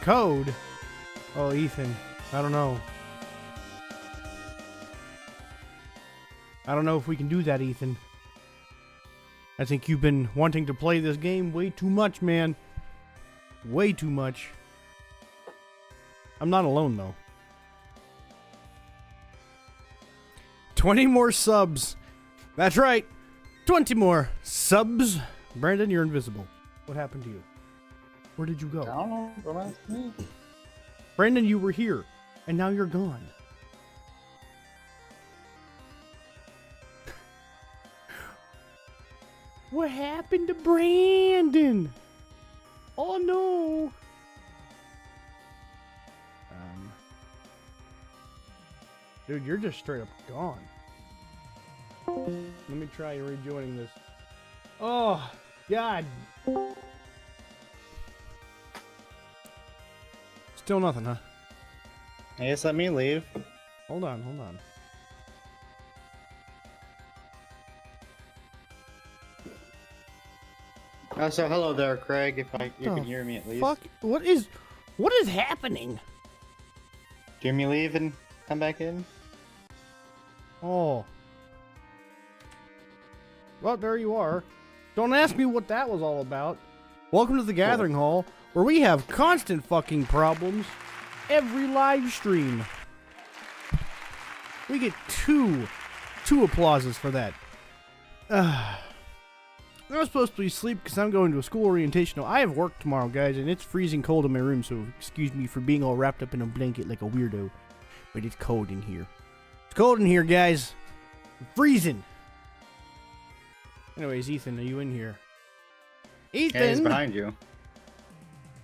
Code? Oh, Ethan. I don't know. I don't know if we can do that, Ethan. I think you've been wanting to play this game way too much, man. Way too much. I'm not alone, though. 20 more subs. That's right. 20 more subs. Brandon, you're invisible. What happened to you? Where did you go? I don't know. Don't ask me. Brandon, you were here, and now you're gone. What happened to Brandon? Oh no. Dude, you're just straight up gone. Let me try rejoining this. Oh, God. Still nothing, huh? I guess let me leave. Hold on, hold on. So hello there, Craig. If you can hear me at least. Fuck, what is happening? Do you hear me leave and come back in? Oh. Well, there you are. Don't ask me what that was all about. Welcome to the Gathering Hall, where we have constant fucking problems every live stream. We get two applauses for that. I'm supposed to be asleep because I'm going to a school orientation. I have work tomorrow, guys, and it's freezing cold in my room, so excuse me for being all wrapped up in a blanket like a weirdo. But it's cold in here. It's cold in here, guys. I'm freezing. Anyways, Ethan, are you in here? Ethan! Yeah, he's behind you.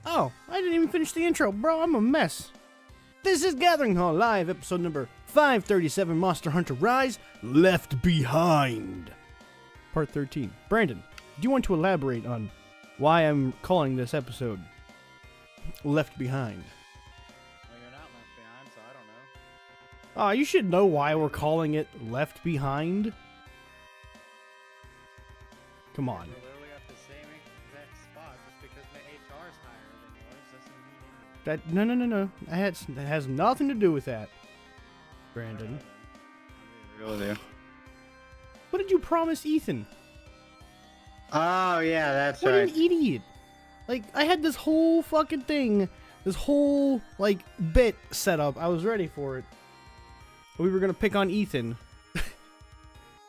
Oh, I didn't even finish the intro. Bro, I'm a mess. This is Gathering Hall Live, episode number 537, Monster Hunter Rise, Left Behind. Part 13. Brandon, do you want to elaborate on why I'm calling this episode Left Behind? Well, you're not left behind, so I don't know. Oh, you should know why we're calling it Left Behind. Come on. We're literally at the same exact spot just because my HR is higher than yours. Doesn't mean No. That has nothing to do with that, Brandon. I really do. What did you promise Ethan? Oh yeah, that's What right. an idiot. Like, I had this whole fucking thing, this whole, like, bit set up. I was ready for it. We were gonna pick on Ethan.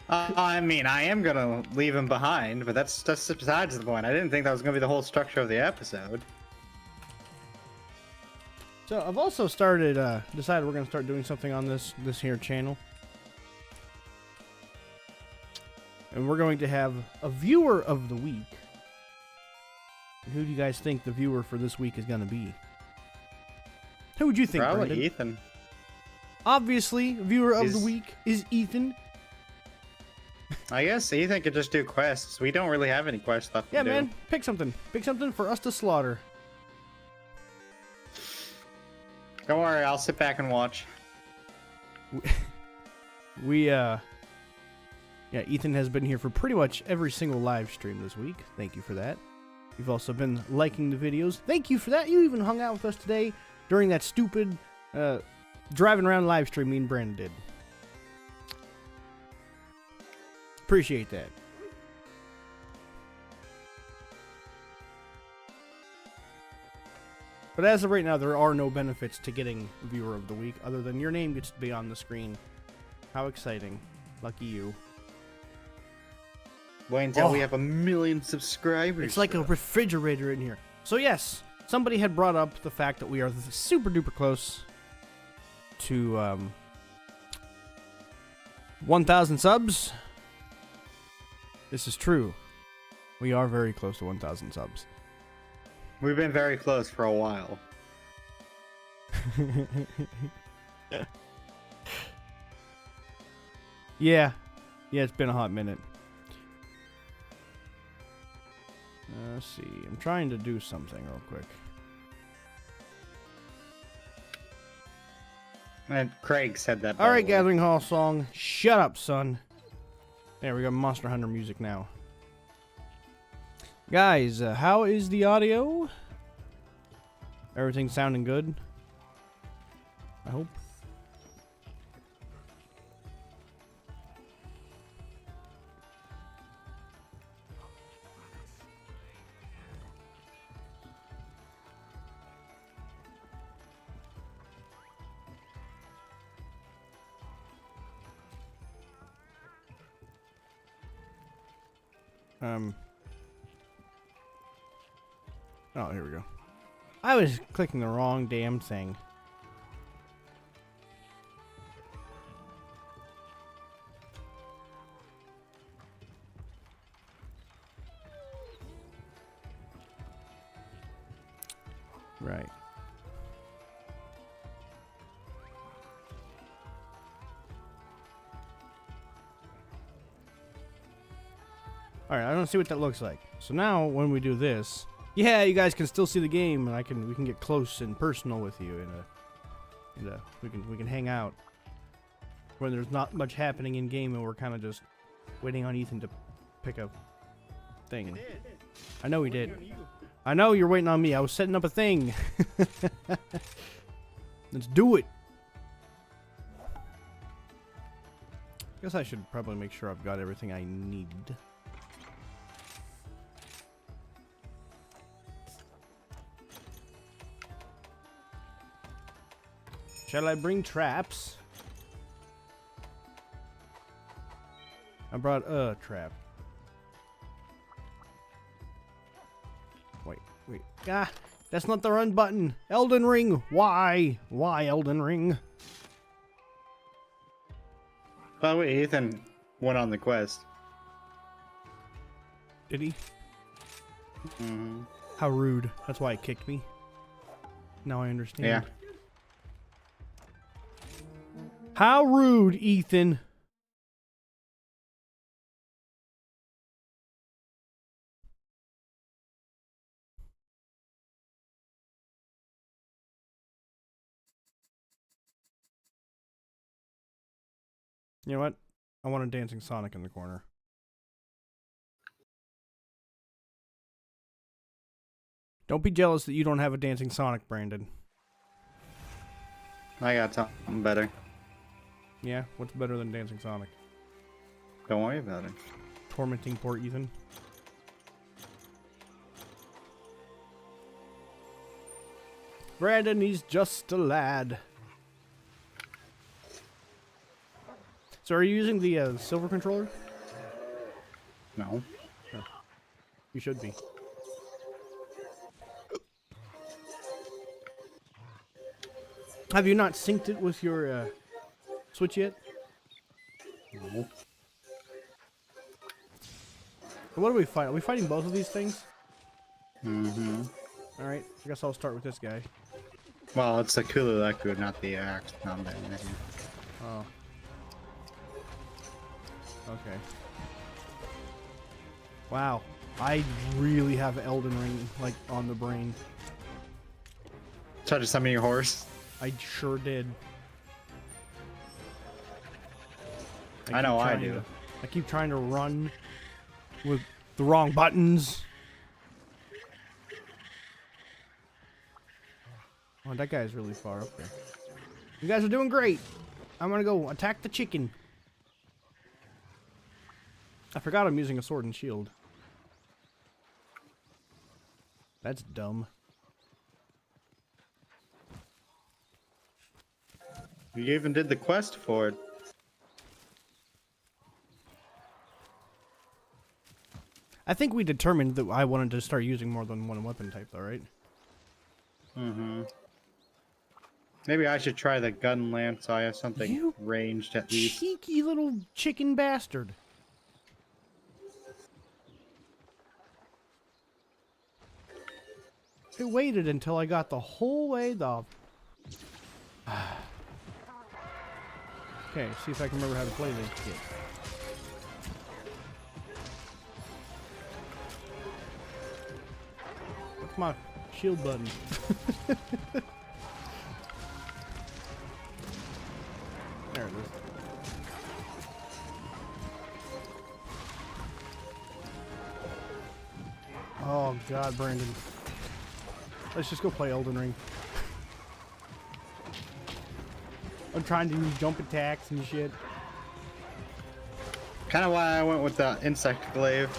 I mean, I am gonna leave him behind, but that's besides the point. I didn't think that was gonna be the whole structure of the episode. So, I've also started, decided we're gonna start doing something on this here channel. And we're going to have a viewer of the week. And who do you guys think the viewer for this week is going to be? Who would you think, Probably Brandon? Ethan. Obviously, viewer of the week is Ethan. I guess Ethan could just do quests. We don't really have any quests left to do. Yeah, man. Pick something. Pick something for us to slaughter. Don't worry, I'll sit back and watch. Yeah, Ethan has been here for pretty much every single live stream this week. Thank you for that. You've also been liking the videos. Thank you for that. You even hung out with us today during that stupid driving around live stream me and Brandon did. Appreciate that. But as of right now, there are no benefits to getting viewer of the week other than your name gets to be on the screen. How exciting. Lucky you. Wait until we have 1 million subscribers. It's like a refrigerator in here. So yes, somebody had brought up the fact that we are super duper close to 1,000 subs. This is true. We are very close to 1,000 subs. We've been very close for a while. Yeah, it's been a hot minute. Let's see. I'm trying to do something real quick. And Craig said that. All right, Gathering Hall song. Shut up, son. There we go. Monster Hunter music now. Guys, how is the audio? Everything sounding good? I hope. Oh, here we go. I was clicking the wrong damn thing. Right. Alright, I don't see what that looks like. So now when we do this, yeah, you guys can still see the game, and we can get close and personal with you, and we can hang out when there's not much happening in game, and we're kind of just waiting on Ethan to pick a thing. I know he did. I know you're waiting on me. I was setting up a thing. Let's do it. Guess I should probably make sure I've got everything I need. Shall I bring traps? I brought a trap. Wait. Ah, that's not the run button. Elden Ring. Why? Why Elden Ring? By the way, Ethan went on the quest. Did he? Mm-hmm. How rude. That's why he kicked me. Now I understand. Yeah. How rude, Ethan. You know what? I want a dancing Sonic in the corner. Don't be jealous that you don't have a dancing Sonic, Brandon. I got something better. Yeah? What's better than dancing Sonic? Don't worry about it. Tormenting poor Ethan. Brandon, he's just a lad. So are you using the silver controller? No. Oh. You should be. Have you not synced it with your Switch yet? No. What are we fighting? Are we fighting both of these things? Mm-hmm. Alright, I guess I'll start with this guy. Well, it's the Kulu, not the axe. Not that anything. Oh. Okay. Wow. I really have Elden Ring, like, on the brain. Try to summon your horse. I sure did. I know I do. I keep trying to run with the wrong buttons. Oh, that guy's really far up there. You guys are doing great. I'm gonna go attack the chicken. I forgot I'm using a sword and shield. That's dumb. You even did the quest for it. I think we determined that I wanted to start using more than one weapon type, though, right? Mm-hmm. Maybe I should try the gun lance so I have something ranged at least. Cheeky little chicken bastard. I waited until I got the whole way the... Okay, see if I can remember how to play this kid. What's my shield button? There it is. Oh God, Brandon. Let's just go play Elden Ring. I'm trying to do jump attacks and shit. Kind of why I went with the insect glaive.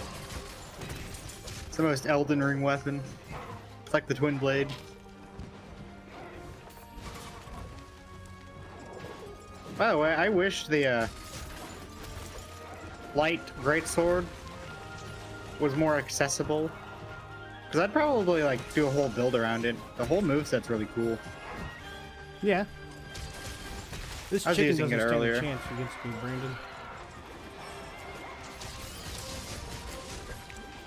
It's the most Elden Ring weapon. It's like the twin blade. By the way, I wish the light greatsword was more accessible. Because I'd probably like do a whole build around it. The whole moveset's really cool. Yeah. This I was chicken using doesn't it stand earlier. a chance against me, Brandon.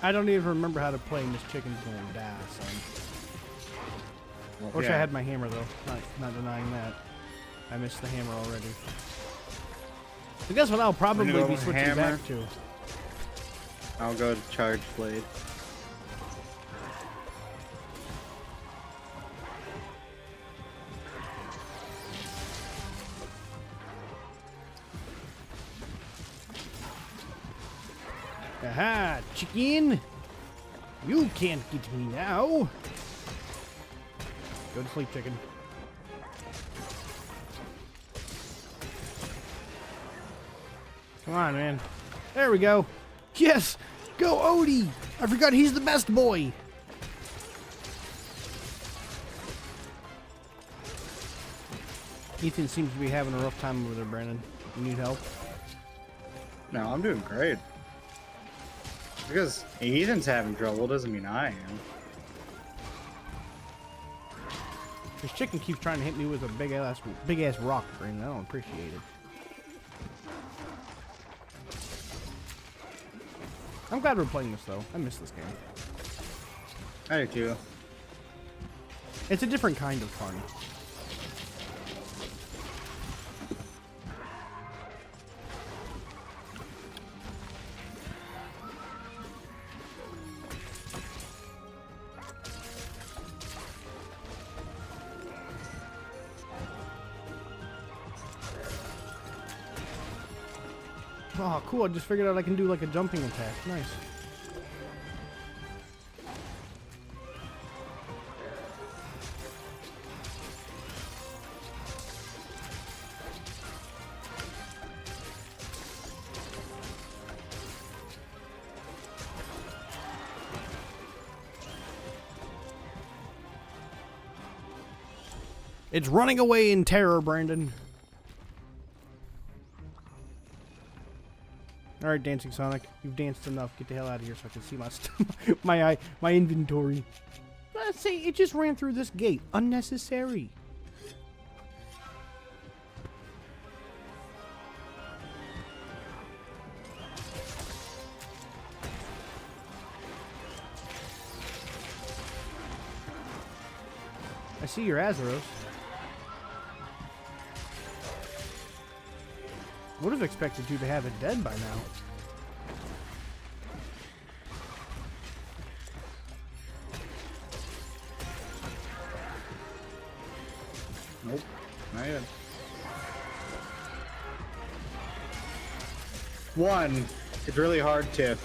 I don't even remember how to play, and this chicken's gonna die, son. Wish I had my hammer though. Not denying that. I missed the hammer already. So guess what I'll probably be switching hammer. back to. I'll go to charge blade. Aha, chicken! You can't get me now. Go to sleep, chicken. Come on, man. There we go. Yes! Go, Odie! I forgot he's the best boy! Ethan seems to be having a rough time over there, Brandon. You need help? No, I'm doing great. Because Ethan's having trouble doesn't mean I am. This chicken keeps trying to hit me with a big ass rock, Brandon. I don't appreciate it. I'm glad we're playing this though. I miss this game. I do too. It's a different kind of fun. Oh, cool. I just figured out I can do like a jumping attack. Nice. It's running away in terror, Brandon. All right, Dancing Sonic, you've danced enough. Get the hell out of here so I can see my my inventory. Let's see, it just ran through this gate. Unnecessary. I see your Azeros. Would have expected you to have it dead by now. Nope, not yet. One, it's really hard to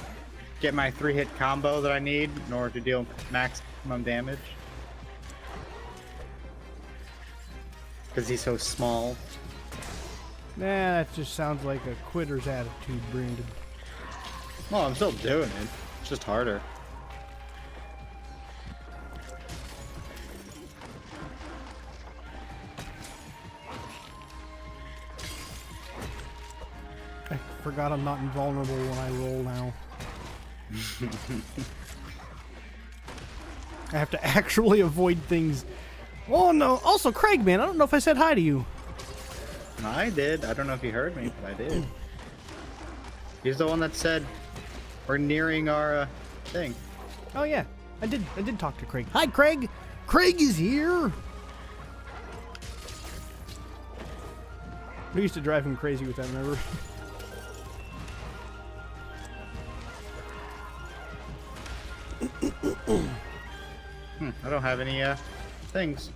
get my 3-hit combo that I need in order to deal maximum damage. Because he's so small. Nah, that just sounds like a quitter's attitude, Brandon. Well, I'm still doing it. It's just harder. I forgot I'm not invulnerable when I roll now. I have to actually avoid things. Oh no! Also, Craig, man, I don't know if I said hi to you. I did. I don't know if you heard me, but I did. He's the one that said we're nearing our thing. Oh yeah, I did talk to Craig. Hi, Craig. Craig is here. We used to drive him crazy with that, remember? I don't have any things.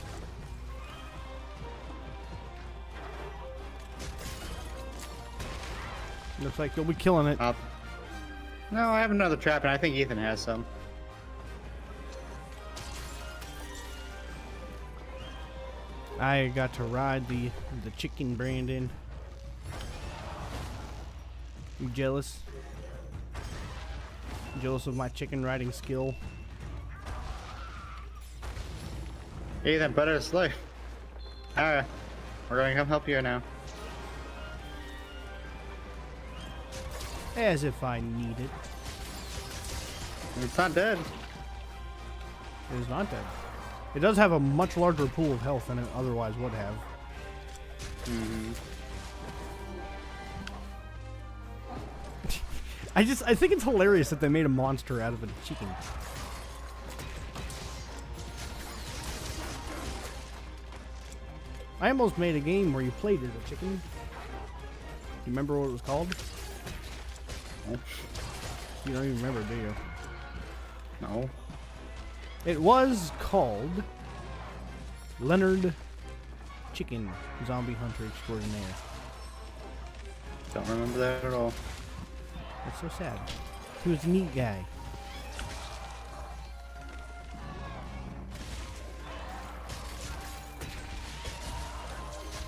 Looks like you'll be killing it. No, I have another trap, and I think Ethan has some. I got to ride the chicken, Brandon. You jealous? Jealous of my chicken riding skill? Ethan, better to slay. Alright, we're going to come help you now. As if I need it. It's not dead. It is not dead. It does have a much larger pool of health than it otherwise would have. Mm-hmm. I think it's hilarious that they made a monster out of a chicken. I almost made a game where you played as a chicken. You remember what it was called? No. You don't even remember, do you? No. It was called Leonard Chicken Zombie Hunter Extraordinaire. Don't remember that at all. That's so sad. He was a neat guy.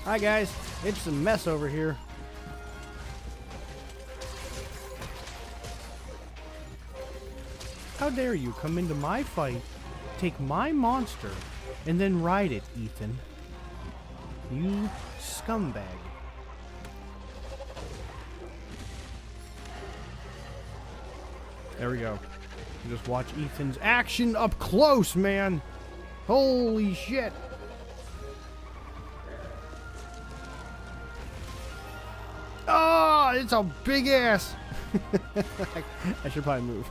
Hi guys, it's a mess over here. How dare you come into my fight, take my monster, and then ride it, Ethan? You scumbag. There we go. You just watch Ethan's action up close, man. Holy shit. Oh, it's a big ass. I should probably move.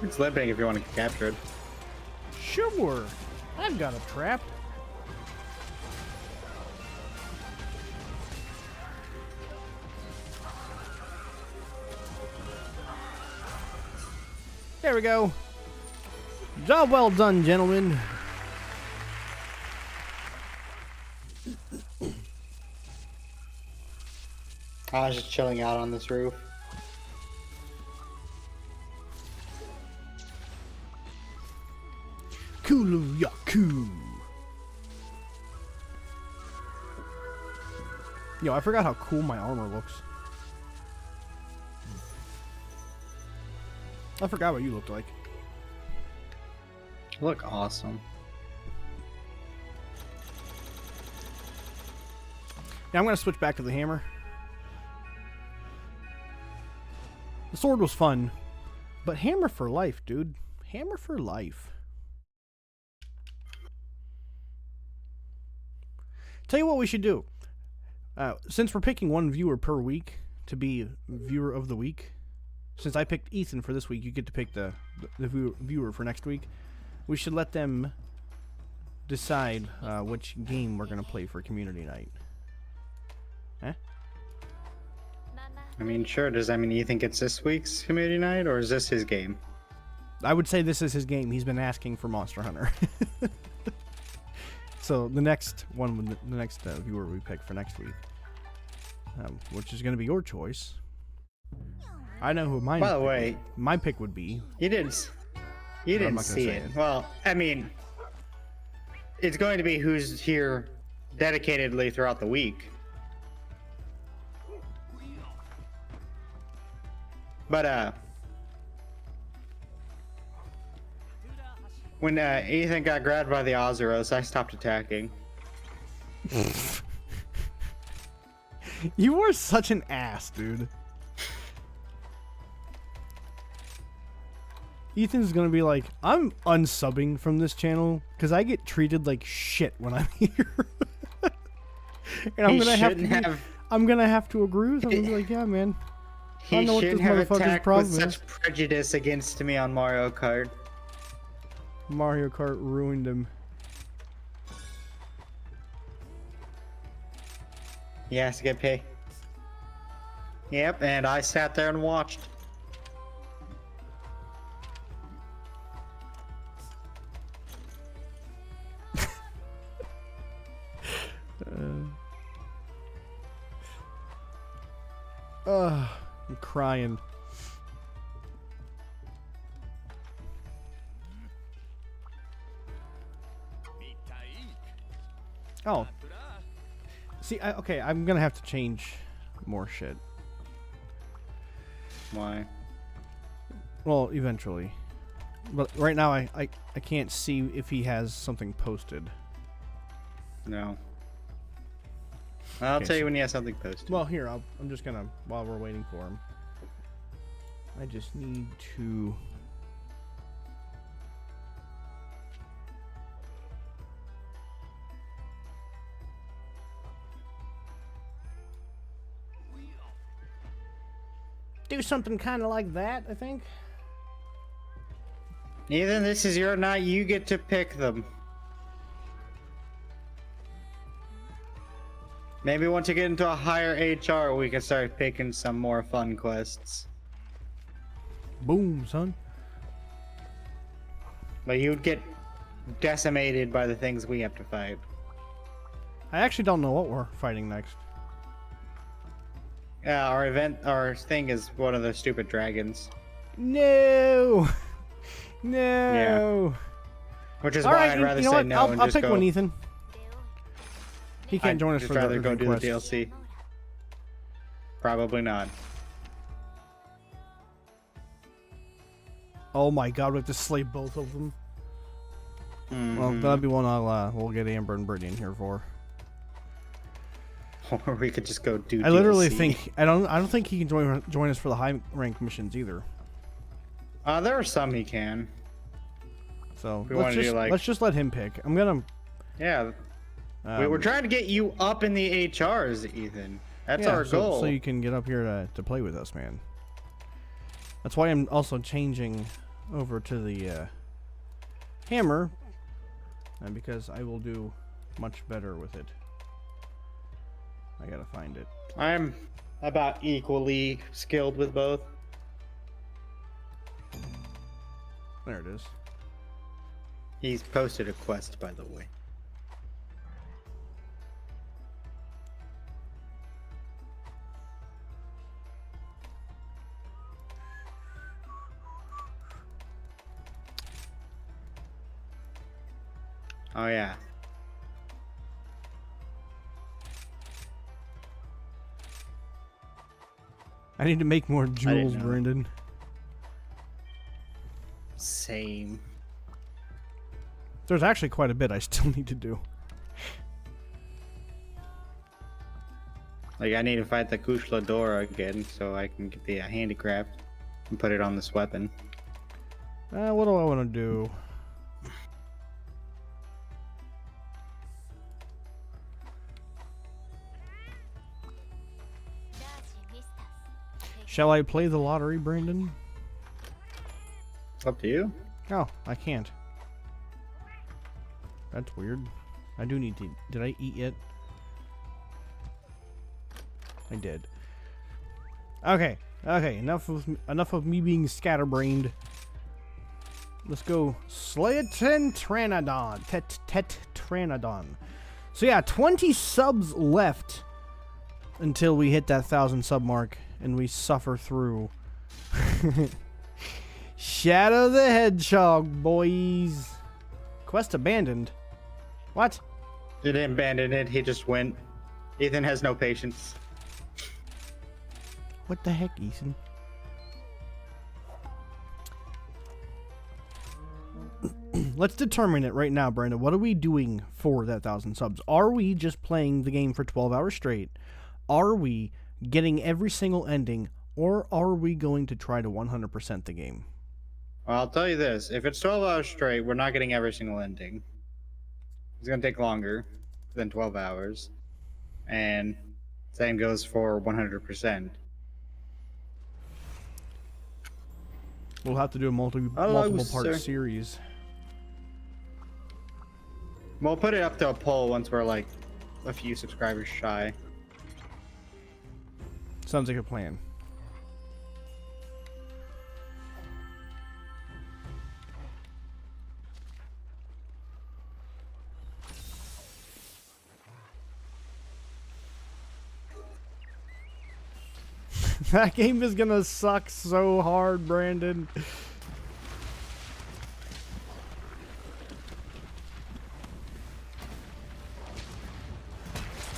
It's limping if you want to get captured. Sure. I've got a trap. There we go. Job well done, gentlemen. I was just chilling out on this roof. Kulu Yaku. Yo, I forgot how cool my armor looks. I forgot what you looked like. You look awesome. Yeah, I'm gonna switch back to the hammer. The sword was fun, but hammer for life, dude. Hammer for life. Tell you what we should do. Since we're picking one viewer per week to be viewer of the week, since I picked Ethan for this week, you get to pick the viewer for next week. We should let them decide which game we're going to play for community night. Eh? I mean, sure. Does that mean Ethan gets this week's community night, or is this his game? I would say this is his game. He's been asking for Monster Hunter. So the next one, the next viewer we pick for next week, which is going to be your choice. I know who mine. By the way, my pick would be. You didn't see it. Well, I mean, it's going to be who's here dedicatedly throughout the week. But when Ethan got grabbed by the Ozeros, I stopped attacking. You were such an ass, dude. Ethan's gonna be like, I'm unsubbing from this channel because I get treated like shit when I'm here. And I'm gonna have to agree with him and be like, yeah, man. I don't know what this motherfucker's problem is. Such prejudice against me on Mario Kart. Mario Kart ruined him. He has to get paid. Yep, and I sat there and watched. I'm crying. Oh. See, okay, I'm gonna have to change more shit. Why? Well, eventually. But right now, I can't see if he has something posted. No. I'll Okay, tell you when he has something posted. Well, here, I'm just gonna, while we're waiting for him, I just need to... do something kind of like that, I think. Ethan, this is your night. You get to pick them. Maybe once you get into a higher HR, we can start picking some more fun quests. Boom, son. But you'd get decimated by the things we have to fight. I actually don't know what we're fighting next. Yeah, our thing is one of those stupid dragons. No! No! Yeah. Which is All why right, I'd rather you know say what? no I'll and just pick go. one, Ethan. He can't join us I'd for rather the go do quest. the DLC. Probably not. Oh my god, we have to slay both of them. Well, Mhm. that'll be one we'll get Amber and Brittany in here for. Or we could just go do. I literally DLC. think I don't think he can join us for the high rank missions either. There are some he can. So We wanna do, like- let's just let him pick. I'm gonna. Yeah. We were trying to get you up in the HRs, Ethan. That's our goal. So you can get up here to play with us, man. That's why I'm also changing over to the hammer, and because I will do much better with it. I gotta find it. I'm about equally skilled with both. There it is. He's posted a quest, by the way. Oh yeah. I need to make more jewels, know. Brendan. Same. There's actually quite a bit I still need to do. Like I need to fight the Kushladora again so I can get the handicraft and put it on this weapon. What do I want to do? Shall I play the lottery, Brandon? It's up to you. Oh, I can't. That's weird. I do need to... Did I eat yet? I did. Okay. Okay, enough of me being scatterbrained. Let's go Slayatentranodon. Tetranodon. So yeah, 20 subs left until we hit that 1,000 sub mark and we suffer through. Shadow the Hedgehog, boys. Quest abandoned. What? He didn't abandon it, he just went. Ethan has no patience. What the heck, Ethan? Let's determine it right now, Brandon. What are we doing for that 1,000 subs? Are we just playing the game for 12 hours straight? Are we getting every single ending? Or are we going to try to 100% the game? Well, I'll tell you this. If it's 12 hours straight, we're not getting every single ending. It's going to take longer than 12 hours. And same goes for 100%. We'll have to do a multiple part sir. series. We'll put it up to a poll once we're like a few subscribers shy. Sounds like a plan. That game is gonna suck so hard, Brandon.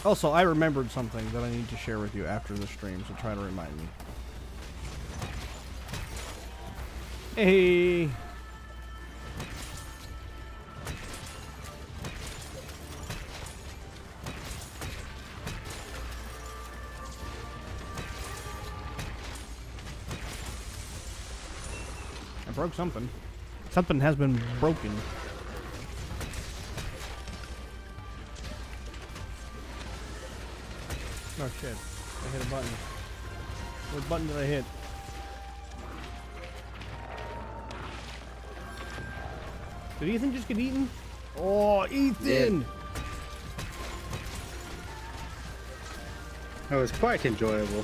Also, I remembered something that I need to share with you after the stream, so try to remind me. Hey! I broke something. Something has been broken. Oh shit. I hit a button. What button did I hit? Did Ethan just get eaten? Oh, Ethan! It was quite enjoyable.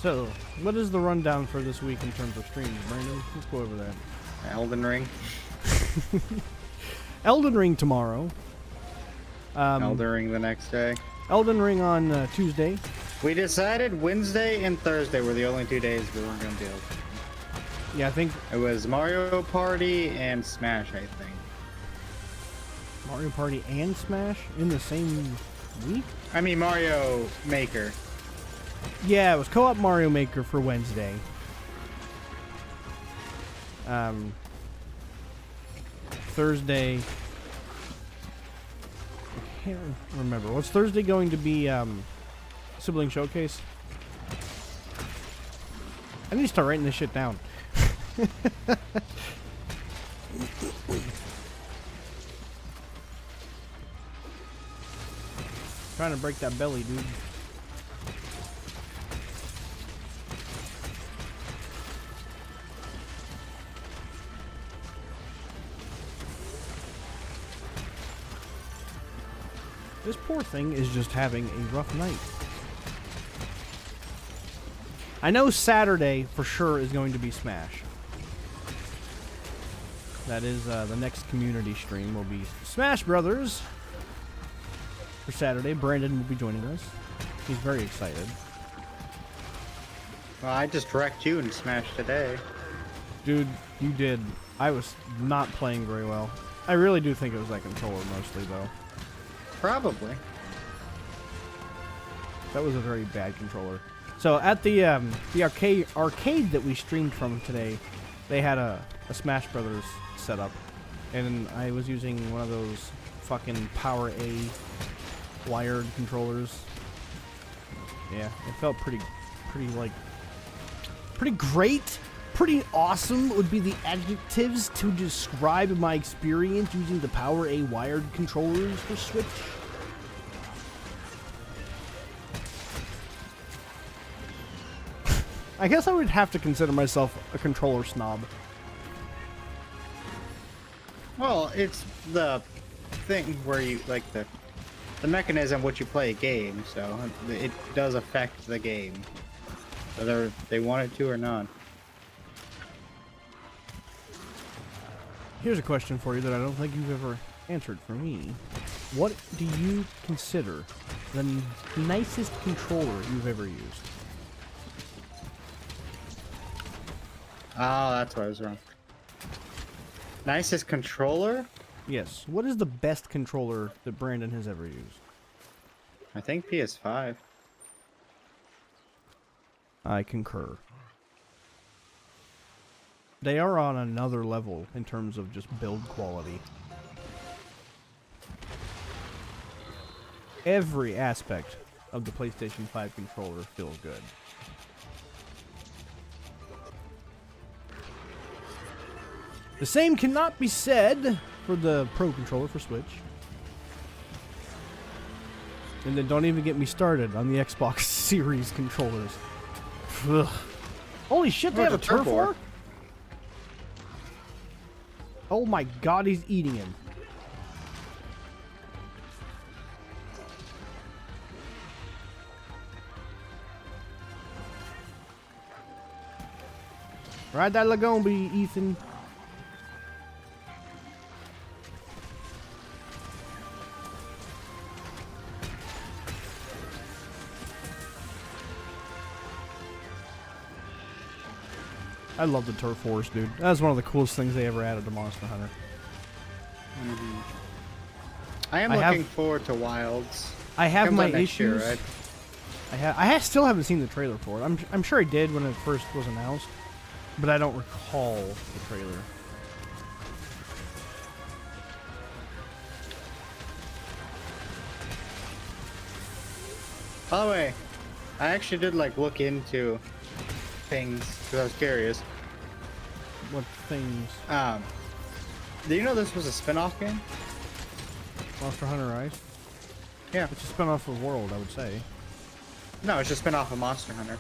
So, what is the rundown for this week in terms of streams, Brandon? Let's go over that. Elden Ring. Elden Ring tomorrow. Elden Ring the next day. Elden Ring on Tuesday. We decided Wednesday and Thursday were the only 2 days we weren't going to be able to. Yeah, I think It was Mario Party and Smash, I think. Mario Party and Smash in the same week? I mean Mario Maker. Yeah, it was co-op Mario Maker for Wednesday. Thursday. I can't remember. What's Thursday going to be? Sibling Showcase? I need to start writing this shit down. Trying to break that belly, dude. This poor thing is just having a rough night. I know Saturday for sure is going to be Smash. That is the next community stream will be Smash Brothers. For Saturday, Brandon will be joining us. He's very excited. Well, I just wrecked you in Smash today. Dude, you did. I was not playing very well. I really do think it was that controller mostly, though. Probably. That was a very bad controller. So at the arcade that we streamed from today, they had a Smash Brothers setup, and I was using one of those fucking Power A wired controllers. Yeah, it felt pretty great. Pretty awesome would be the adjectives to describe my experience using the Power A wired controllers for Switch. I guess I would have to consider myself a controller snob. Well, it's the thing where you like the mechanism which you play a game, so it does affect the game, whether they want it to or not. Here's a question for you that I don't think you've ever answered for me. What do you consider the nicest controller you've ever used? Oh, that's why I was wrong. Nicest controller? Yes. What is the best controller that Brandon has ever used? I think PS5. I concur. They are on another level in terms of just build quality. Every aspect of the PlayStation 5 controller feels good. The same cannot be said for the Pro controller for Switch. And then don't even get me started on the Xbox Series controllers. Ugh. Holy shit, they have a turf war? Oh my god, he's eating him. Ride that Lagombi, Ethan. I love the turf wars, dude. That was one of the coolest things they ever added to Monster Hunter. I am I looking have- forward to Wilds. I have Comes my out next year, issues. right? Still haven't seen the trailer for it. I'm sure I did when it first was announced, but I don't recall the trailer. By the way, I actually did like look into things because I was curious. What things? Do you know this was a spin-off game? Monster Hunter Rise? Yeah. It's a spin-off of World, I would say. No, it's just spin-off of Monster Hunter.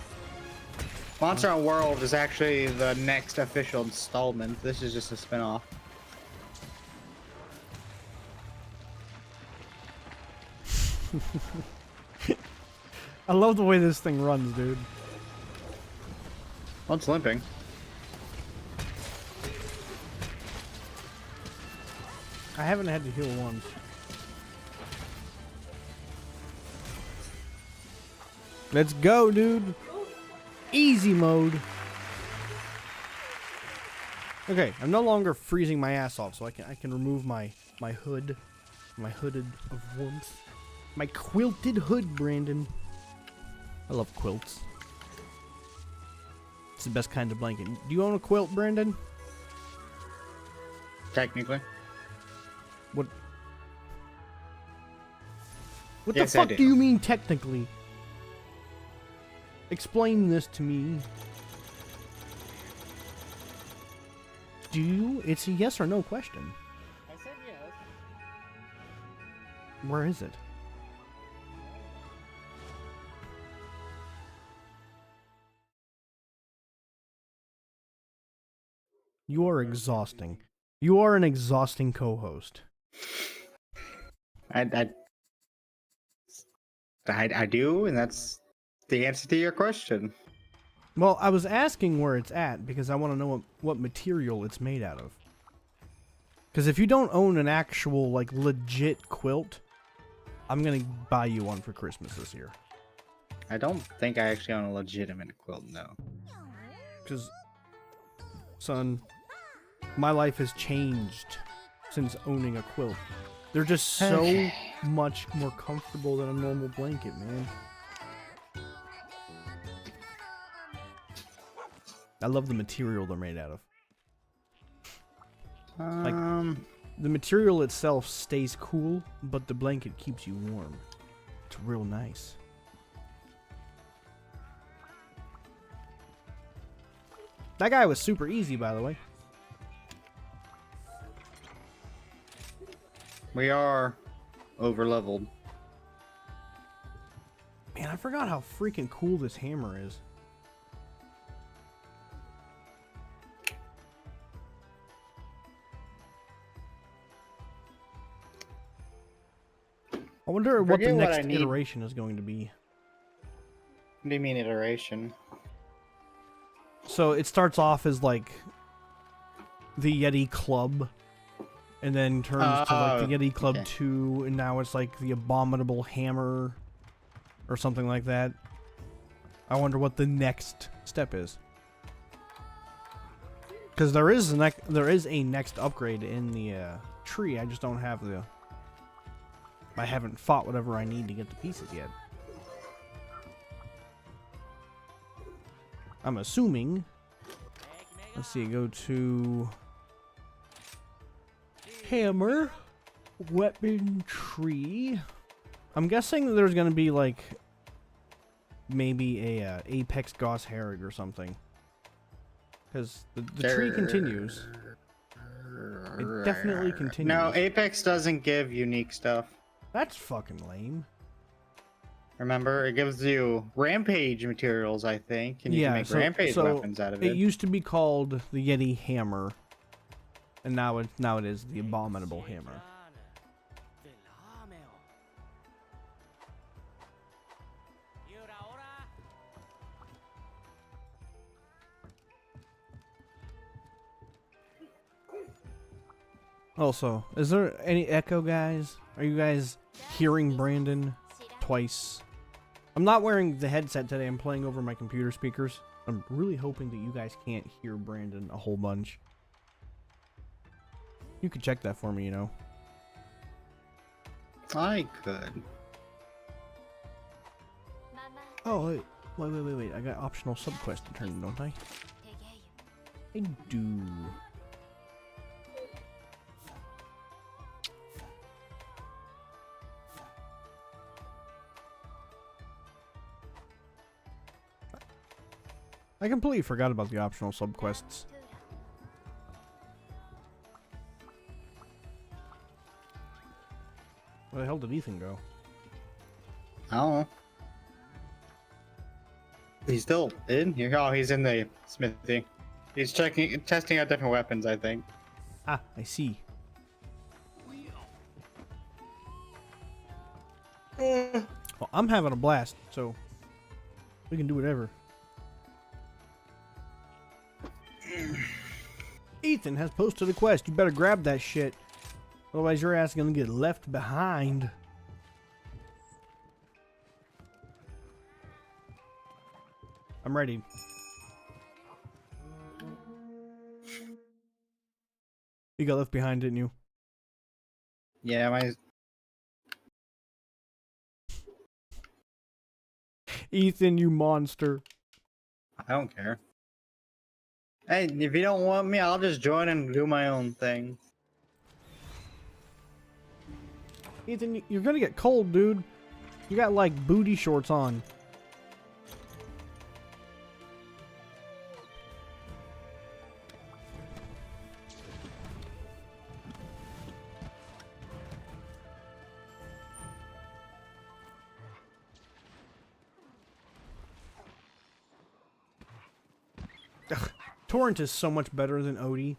Monster Hunter World is actually the next official installment. This is just a spin-off. I love the way this thing runs, dude. Well, it's limping. I haven't had to heal once. Let's go, dude. Easy mode. Okay, I'm no longer freezing my ass off, so I can remove my hood, my hooded of warmth, my quilted hood, Brandon. I love quilts. It's the best kind of blanket. Do you own a quilt, Brandon? Technically. What? What Yes, the I fuck do. do you mean technically? Explain this to me. Do you? It's a yes or no question. I said yes. Where is it? You are exhausting. You are an exhausting co-host. I do, and that's the answer to your question. Well, I was asking where it's at because I want to know what material it's made out of. Because if you don't own an actual, like, legit quilt, I'm going to buy you one for Christmas this year. I don't think I actually own a legitimate quilt, no. Because, son, my life has changed since owning a quilt. They're just so Okay. much more comfortable than a normal blanket, man. I love the material they're made out of. The material itself stays cool, but the blanket keeps you warm. It's real nice. That guy was super easy, by the way. We are over leveled. Man, I forgot how freaking cool this hammer is. I wonder what the Forget what I next need. iteration is going to be. What do you mean iteration? So it starts off as like the Yeti Club, and then turns to like the Yeti Club okay. 2, and now it's like the Abominable Hammer, or something like that. I wonder what the next step is. Because there is a next upgrade in the tree. I just don't have the. I haven't fought whatever I need to get the pieces yet. I'm assuming. Let's see. Go to hammer, weapon tree. I'm guessing there's gonna be like maybe a apex Gauss Herrig or something. Because the tree continues. It definitely continues. No, Apex doesn't give unique stuff. That's fucking lame. Remember, it gives you rampage materials, I think, and you can make rampage weapons out of it. It used to be called the Yeti Hammer, and now it is the Abominable Hammer. Also, is there any echo, guys? Are you guys hearing Brandon twice? I'm not wearing the headset today. I'm playing over my computer speakers. I'm really hoping that you guys can't hear Brandon a whole bunch. You could check that for me, you know. I could. Oh, wait. I got optional subquest to turn in, don't I? I do. I completely forgot about the optional subquests. Where the hell did Ethan go? I don't know. He's still in here. Oh, he's in the smithy. He's testing out different weapons, I think. Ah, I see. Well, I'm having a blast, so we can do whatever. Ethan has posted a quest. You better grab that shit. Otherwise, your ass is gonna get left behind. I'm ready. You got left behind, didn't you? Yeah, my. Ethan, you monster. I don't care. Hey, if you don't want me, I'll just join and do my own thing. Ethan, you're gonna get cold, dude. You got like booty shorts on. Ugh, Torrent is so much better than Odie.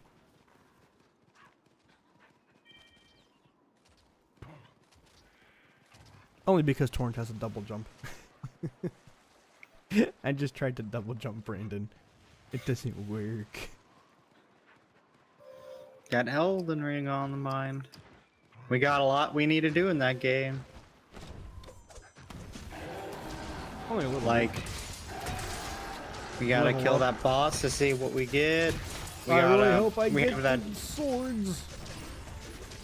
Only because Torrent has a double jump. I just tried to double jump Brandon. It doesn't work. Got Elden Ring on the mind. We got a lot we need to do in that game. Only a little Like, bit. we gotta Level kill up. that boss to see what we get. We I gotta, really hope I we get have that. good swords.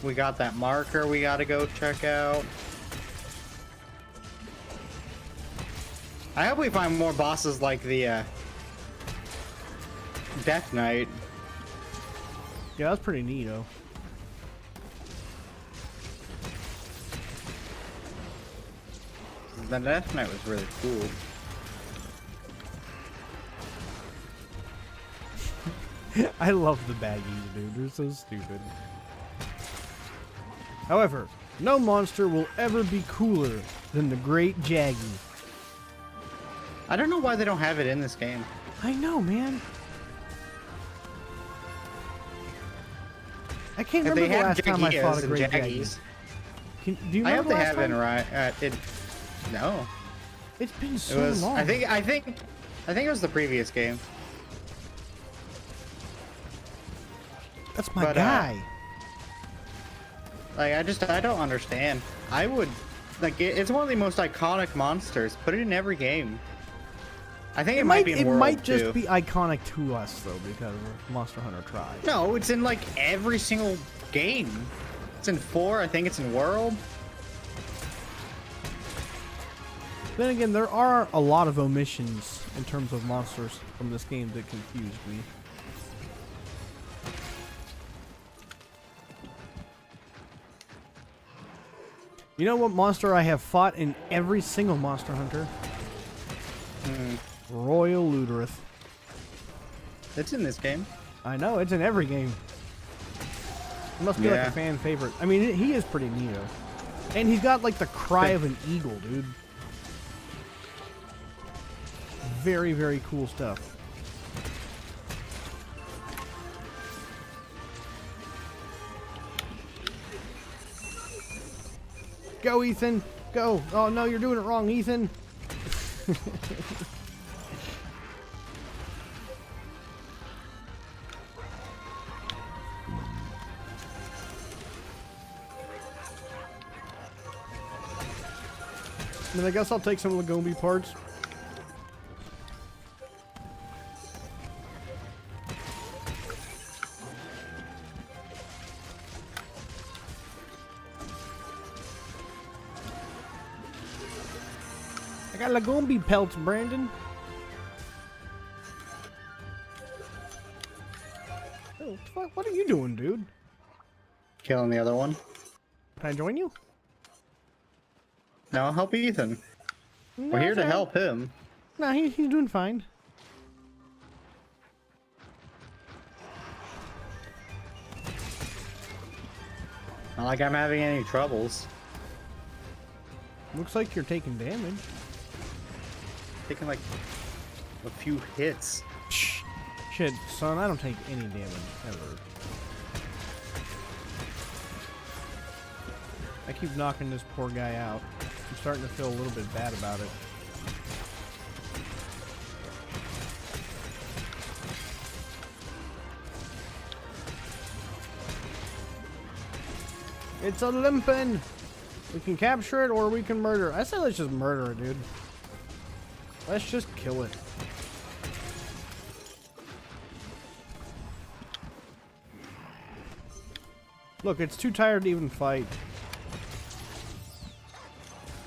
We got that marker we gotta go check out. I hope we find more bosses like the Death Knight. Yeah, that's pretty neato. The Death Knight was really cool. I love the baggies, dude. They're so stupid. However, no monster will ever be cooler than the Great Jaggy. I don't know why they don't have it in this game. I know, man. I can't If remember they the have last time I fought a Jaggies Great and Jaggy. Jaggies. Do you I remember hope the they last have it time? No. It's been It so was. long. I think it was the previous game. That's my but, guy. Like I don't understand. I would like it's one of the most iconic monsters. Put it in every game. I think it might be in It World might just too. be iconic to us though, because we're Monster Hunter Tribe. No, it's in like every single game. It's in 4. I think it's in World. Then again, there are a lot of omissions in terms of monsters from this game that confused me. You know what monster I have fought in every single Monster Hunter? Royal Luderith. It's in this game. I know, it's in every game. It must be like Yeah. a fan favorite. I mean, he is pretty neato. And he's got like the cry of an eagle, dude. Very, very cool stuff. Go, Ethan. Go. Oh, no, you're doing it wrong, Ethan. I mean, I guess I'll take some of the Lagombi parts. I got Lagombi pelts, Brandon. Oh, fuck, what are you doing, dude? Killing the other one. Can I join you? No, help Ethan. No, We're here it's to all right. help him. Nah, he's doing fine. Not like I'm having any troubles. Looks like you're taking damage. Taking like a few hits. Shh. Shit, son, I don't take any damage, ever. I keep knocking this poor guy out. I'm starting to feel a little bit bad about it. It's a limpin'! We can capture it or we can murder it. I say let's just murder it, dude. Let's just kill it. Look, it's too tired to even fight.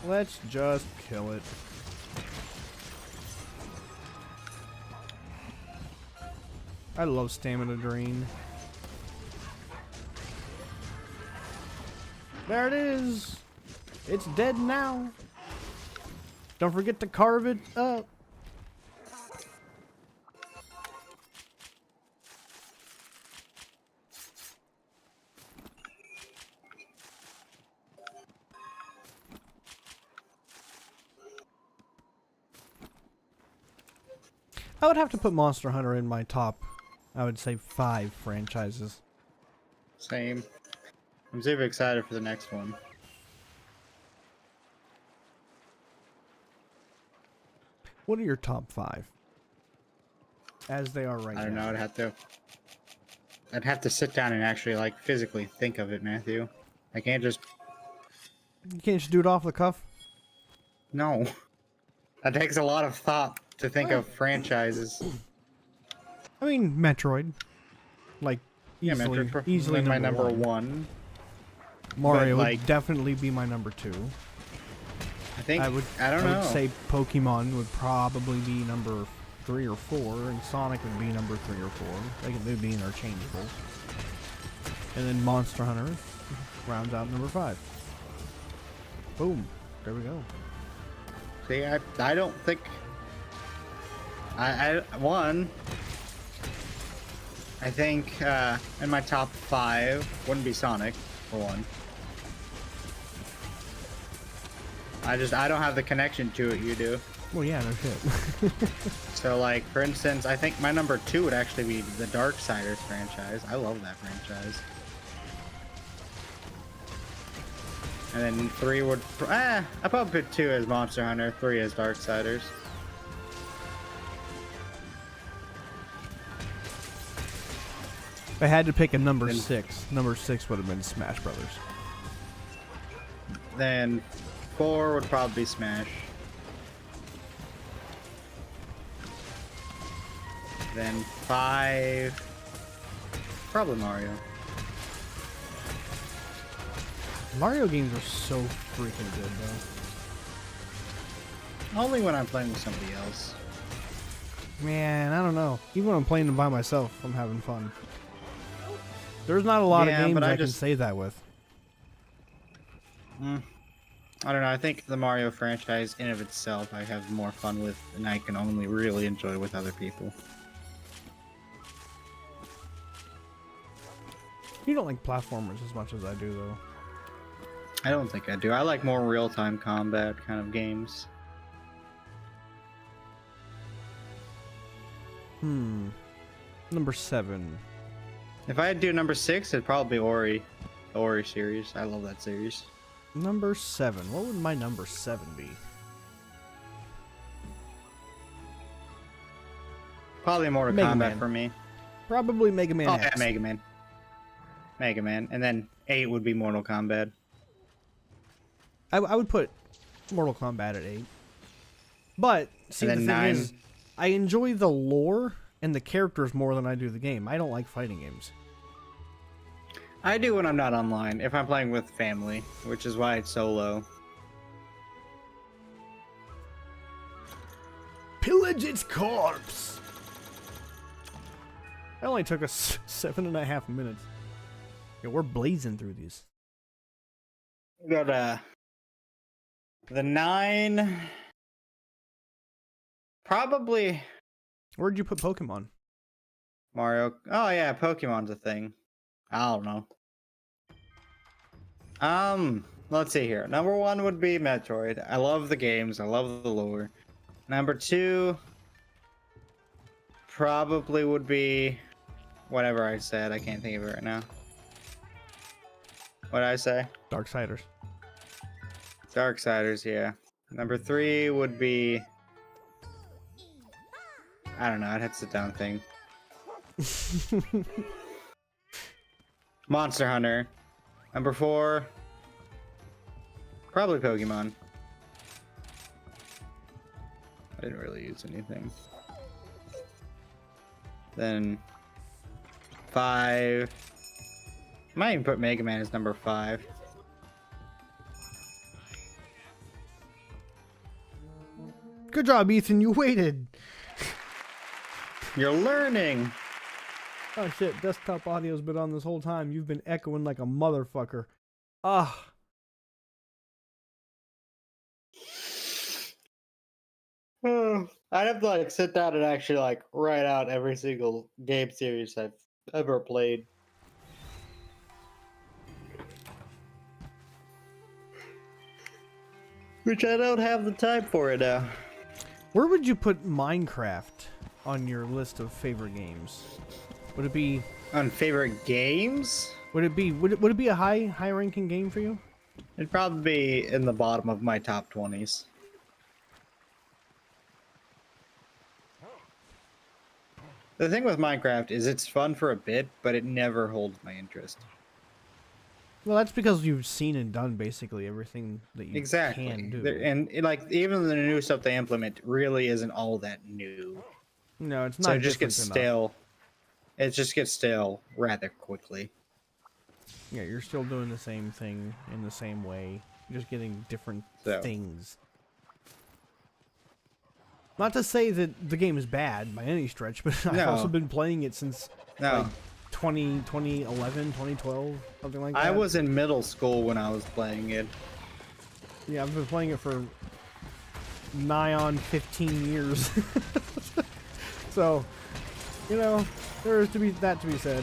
Let's just kill it. I love stamina drain. There it is. It's dead now. Don't forget to carve it up. I would have to put Monster Hunter in my top, I would say 5 franchises. Same. I'm super excited for the next one. What are your top 5? As they are right now. I don't know. I'd have to sit down and actually like physically think of it, Matthew. I can't just. You can't just do it off the cuff? No. That takes a lot of thought to think of franchises. I mean, Metroid. Like, easily, Metroid easily my number number 1. one. Mario but, would like, definitely be my number 2. I I don't know. would say Pokemon would probably be number 3 or 4, and Sonic would be number 3 or 4. They'd be interchangeable. And then Monster Hunter rounds out number 5. Boom. There we go. See, I don't think. I think in my top 5 wouldn't be Sonic for one. I don't have the connection to it. You do. Well, yeah, no shit. So, like, for instance, I think my number 2 would actually be the Darksiders franchise. I love that franchise. And then 3 would... I probably put 2 as Monster Hunter, 3 as Darksiders. If I had to pick a number 6, number 6 would have been Smash Brothers. Then 4 would probably be Smash. Then 5... probably Mario. Mario games are so freaking good, though. Only when I'm playing with somebody else. Man, I don't know. Even when I'm playing them by myself, I'm having fun. There's not a lot of games but I can say that with. I don't know. I think the Mario franchise in of itself I have more fun with, and I can only really enjoy with other people. You don't like platformers as much as I do, though. I don't think I do. I like more real-time combat kind of games. Number 7. If I had to do number 6, it'd probably be Ori. The Ori series. I love that series. Number 7. What would my number 7 be? Probably Mortal Mega Kombat Man. for me. Probably Mega Man Oh, X. yeah, Mega Man. Mega Man. And then 8 would be Mortal Kombat. I would put Mortal Kombat at 8. But, see, the And thing then 9. is, I enjoy the lore and the characters more than I do the game. I don't like fighting games. I do when I'm not online, if I'm playing with family, which is why it's so low. pillage its corpse. That only took us 7.5 minutes. Yeah, we're blazing through these. We got the 9. Probably Where'd you put Pokemon? Mario. Oh yeah, Pokemon's a thing. I don't know. Let's see here. Number 1 would be Metroid. I love the games. I love the lore. Number 2 probably would be whatever I said. I can't think of it right now. What did I say? Darksiders. Darksiders, yeah. Number 3 would be, I don't know. I'd have to sit down and think. Monster Hunter. Number 4, probably Pokemon. I didn't really use anything. Then 5. I might even put Mega Man as number 5. Good job, Ethan. You waited. You're learning. Oh shit, desktop audio's been on this whole time. You've been echoing like a motherfucker. Ah. I'd have to like sit down and actually like write out every single game series I've ever played. Which I don't have the time for it now. Where would you put Minecraft on your list of favorite games? Would it be On favorite games? would it be a high ranking game for you? It'd probably be in the bottom of my top 20s. The thing with Minecraft is it's fun for a bit, but it never holds my interest. Well, that's because you've seen and done basically everything that you Exactly. can do. And like even the new stuff they implement really isn't all that new. No, it's not. So it just different gets enough. stale. It just gets stale rather quickly. Yeah, you're still doing the same thing in the same way. You're just getting different So. things. Not to say that the game is bad by any stretch, but I've No. also been playing it since No. like 2011, 2012, something like that. I was in middle school when I was playing it. Yeah, I've been playing it for nigh on 15 years. So, you know, there is to be said.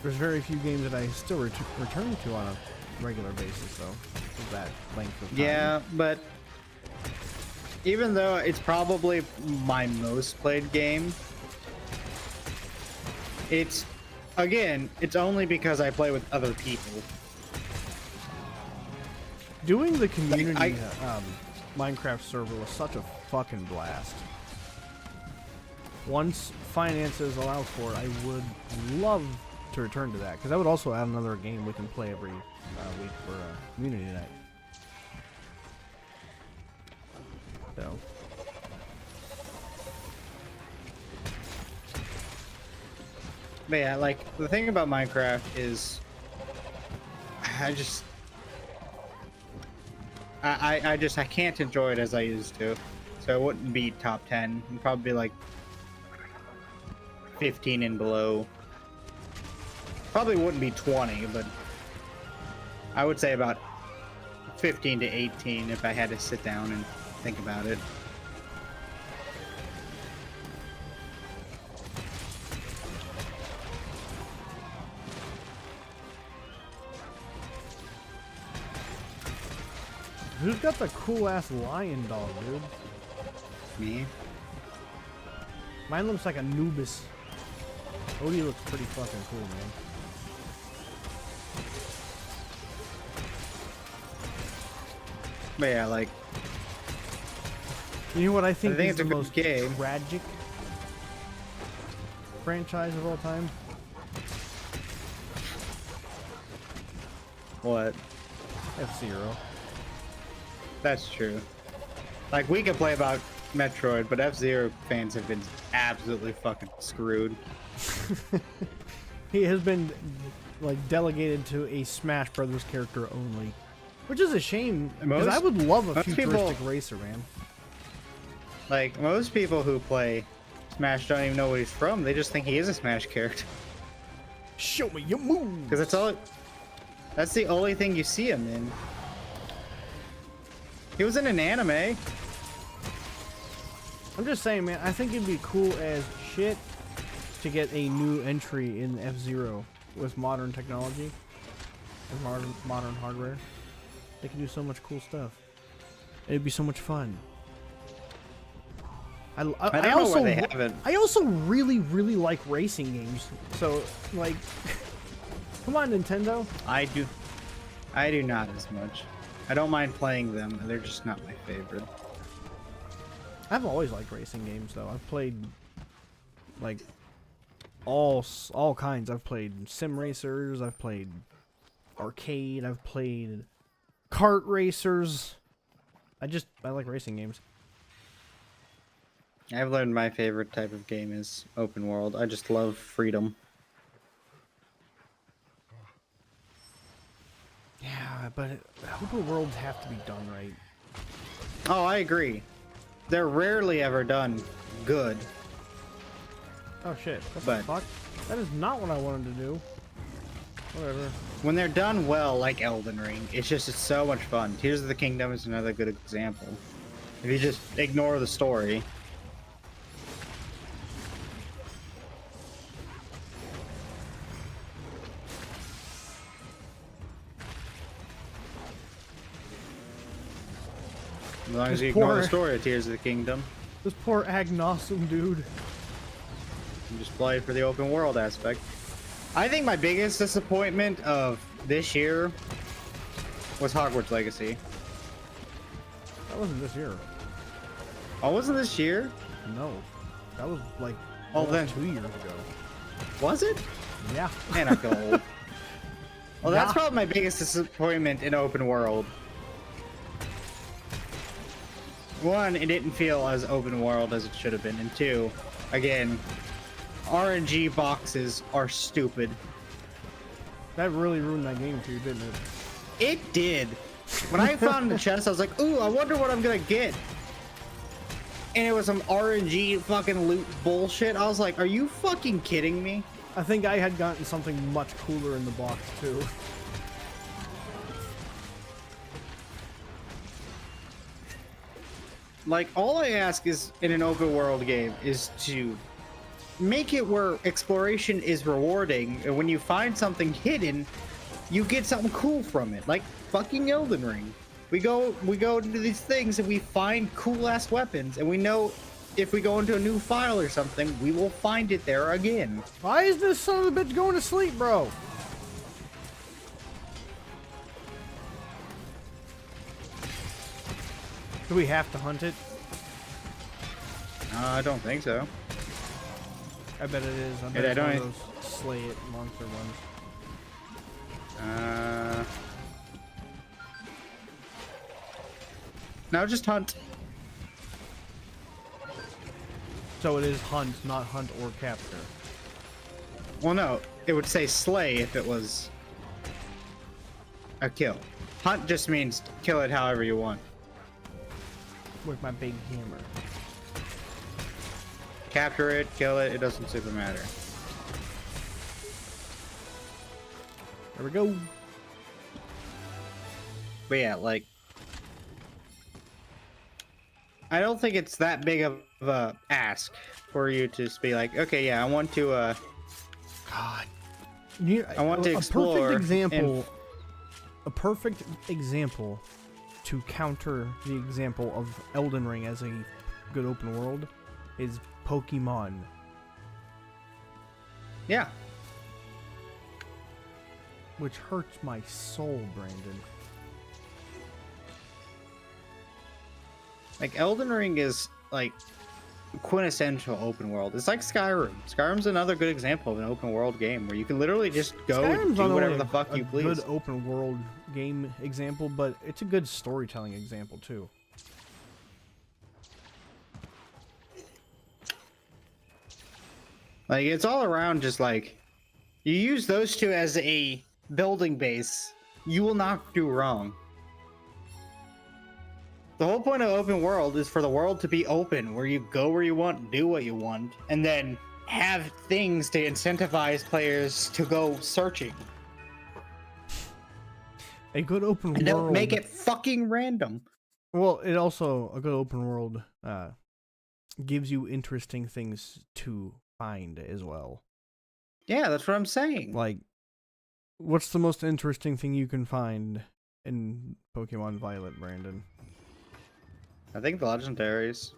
There's very few games that I still return to on a regular basis, though. With that length of time. Yeah, but even though it's probably my most played game, it's only because I play with other people. Doing the community I- Minecraft server was such a fucking blast. Once finances allow for it, I would love to return to that, because that would also add another game we can play every week for community night. So. But yeah, like the thing about Minecraft is I can't enjoy it as I used to. So it wouldn't be top 10. It'd probably be like 15 and below. Probably wouldn't be 20, but I would say about 15 to 18 if I had to sit down and think about it. Who's got the cool ass lion dog, dude? Me? Mine looks like Anubis. Odie looks pretty fucking cool, man. But yeah, like You know what I think, think is it's a the good most game. tragic franchise of all time? what? F-Zero. That's true. Like we could play about Metroid, but F-Zero fans have been absolutely fucking screwed. He has been like delegated to a Smash Brothers character only, which is a shame because I would love a most futuristic people- racer, man. Like, most people who play Smash don't even know where he's from. They just think he is a Smash character. Show me your moves. Because that's the only thing you see him in. He was in an anime. I'm just saying, man, I think it'd be cool as shit to get a new entry in F-Zero with modern technology and modern hardware. They can do so much cool stuff. It'd be so much fun. I don't know where they have it. I also really, really like racing games. So, like, come on, Nintendo. I do not as much. I don't mind playing them. They're just not my favorite. I've always liked racing games, though. I've played, like, all kinds. I've played sim racers. I've played arcade. I've played kart racers. I like racing games. I've learned my favorite type of game is open world. I just love freedom. Yeah, but open worlds have to be done right. Oh, I agree. They're rarely ever done good. Oh shit, what But- the fuck? That is not what I wanted to do. Whatever. When they're done well, like Elden Ring, it's so much fun. Tears of the Kingdom is another good example. If you just ignore the story. As long as you ignore the story of Tears of the Kingdom, This poor Agnossum dude. you just play for the open world aspect. I think my biggest disappointment of this year was Hogwarts Legacy. That wasn't this year. Oh, wasn't this year? No. That was like Oh, almost then 2 years ago. Was it? Yeah. Man, I feel old. Well, that's Yeah. probably my biggest disappointment in open world. One, it didn't feel as open world as it should have been, and two, again, RNG boxes are stupid. That really ruined that game for you, didn't it? It did. When I found the chest, I was like, ooh, I wonder what I'm gonna get. And it was some RNG fucking loot bullshit. I was like, are you fucking kidding me? I think I had gotten something much cooler in the box too. Like, all I ask is in an open world game is to make it where exploration is rewarding, and when you find something hidden, you get something cool from it. Like fucking Elden Ring. We go into these things and we find cool ass weapons, and we know if we go into a new file or something, we will find it there again. Why is this son of a bitch going to sleep, bro? Do we have to hunt it? I don't think so. I bet it is. I bet Yeah, it's I one don't- of those slay it monster ones. Now just hunt. So it is hunt, not hunt or capture. Well, no, it would say slay if it was a kill. Hunt just means kill it however you want. With my big hammer. Capture it, kill it, it doesn't super matter. There we go. But yeah, like, I don't think it's that big of a ask for you to just be like, okay, yeah, I want to, God. I want to explore. A perfect example. A perfect example to counter the example of Elden Ring as a good open world is Pokemon. Yeah. Which hurts my soul, Brandon. Like, Elden Ring is, like, quintessential open world. It's like Skyrim. Skyrim's another good example of an open world game where you can literally just go and Skyrim's do not whatever only the fuck you a please. good open world game example, but it's a good storytelling example too. Like, it's all around just like, you use those two as a building base, you will not do wrong. The whole point of open world is for the world to be open, where you go where you want, do what you want, and then have things to incentivize players to go searching. A good open And world. don't make it fucking random. Well, it also, a good open world gives you interesting things to find as well. Yeah, that's what I'm saying. Like, what's the most interesting thing you can find in Pokemon Violet, Brandon? I think the legendaries.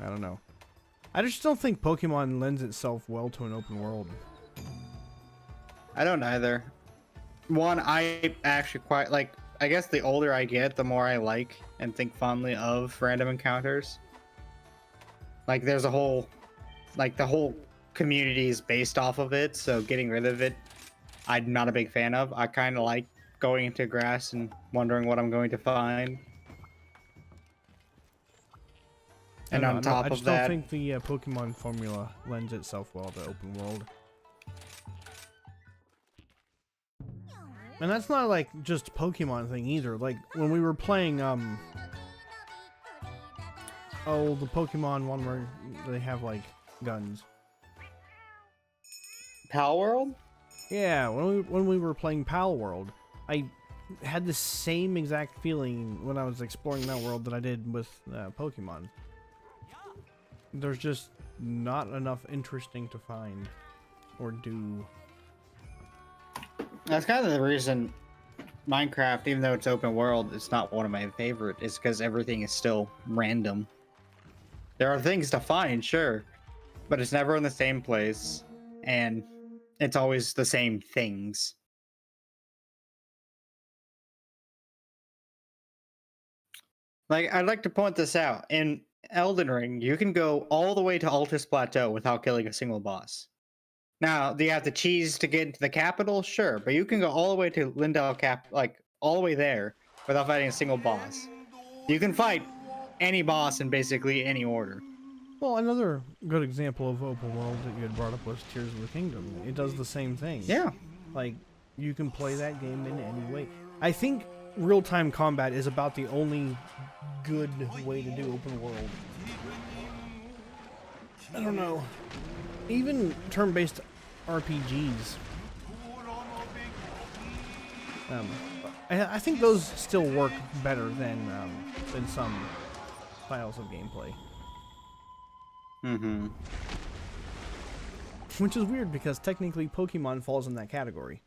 I don't know. I just don't think Pokemon lends itself well to an open world. I don't either. One, I actually quite like. I guess the older I get, the more I like and think fondly of random encounters. Like, there's a whole, like, the whole community is based off of it, so getting rid of it, I'm not a big fan of. I kind of like going into grass and wondering what I'm going to find. And on top I of just that, don't think the Pokemon formula lends itself well to open world. And that's not like just Pokemon thing either. Like when we were playing the Pokemon one where they have like guns. Pal World? Yeah, when we were playing Pal World, I had the same exact feeling when I was exploring that world that I did with Pokemon. There's just not enough interesting to find or do. That's kind of the reason Minecraft, even though it's open world, it's not one of my favorite. Is because everything is still random. There are things to find, sure, but it's never in the same place, and it's always the same things. Like, I'd like to point this out. In Elden Ring, you can go all the way to Altus Plateau without killing a single boss. Now, do you have to cheese to get into the capital? Sure, but you can go all the way to Lindell like all the way there without fighting a single boss. You can fight any boss in basically any order. Well, another good example of open world that you had brought up was Tears of the Kingdom. It does the same thing. Yeah. Like, you can play that game in any way. I think real-time combat is about the only good way to do open world. I don't know. Even turn-based RPGs. I think those still work better than some styles of gameplay. Mm-hmm. Which is weird because technically Pokemon falls in that category.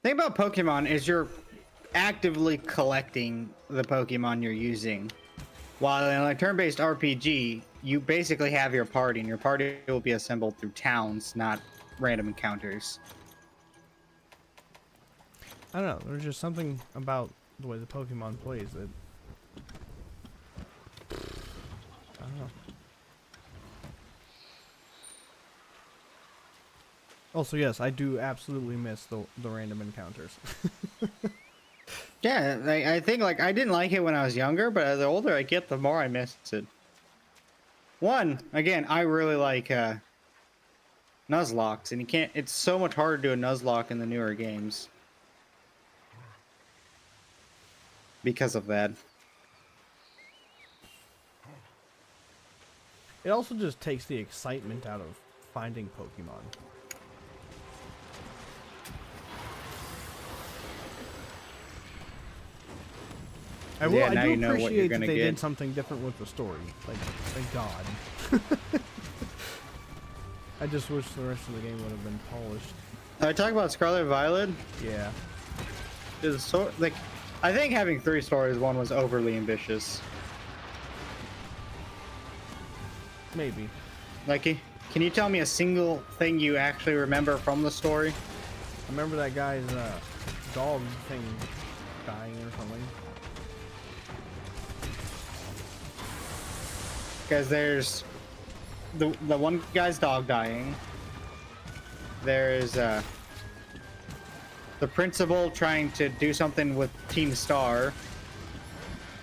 The thing about Pokemon is you're actively collecting the Pokemon you're using. While in a turn-based RPG, you basically have your party, and your party will be assembled through towns, not random encounters. I don't know, there's just something about the way the Pokemon plays that... I don't know. Also, yes, I do absolutely miss the random encounters. Yeah, I think, like, I didn't like it when I was younger, but the older I get, the more I miss it. One, again, I really like Nuzlocks, and it's so much harder to do a Nuzlocke in the newer games. Because of that. It also just takes the excitement out of finding Pokemon. I do appreciate that they did something different with the story. Like, thank God. I just wish the rest of the game would have been polished. I talk about Scarlet and Violet. Yeah. Is so like, I think having 3 stories, one was overly ambitious. Maybe. Like, can you tell me a single thing you actually remember from the story? I remember that guy's dog thing dying or something. Because there's the one guy's dog dying. There's the principal trying to do something with Team Star.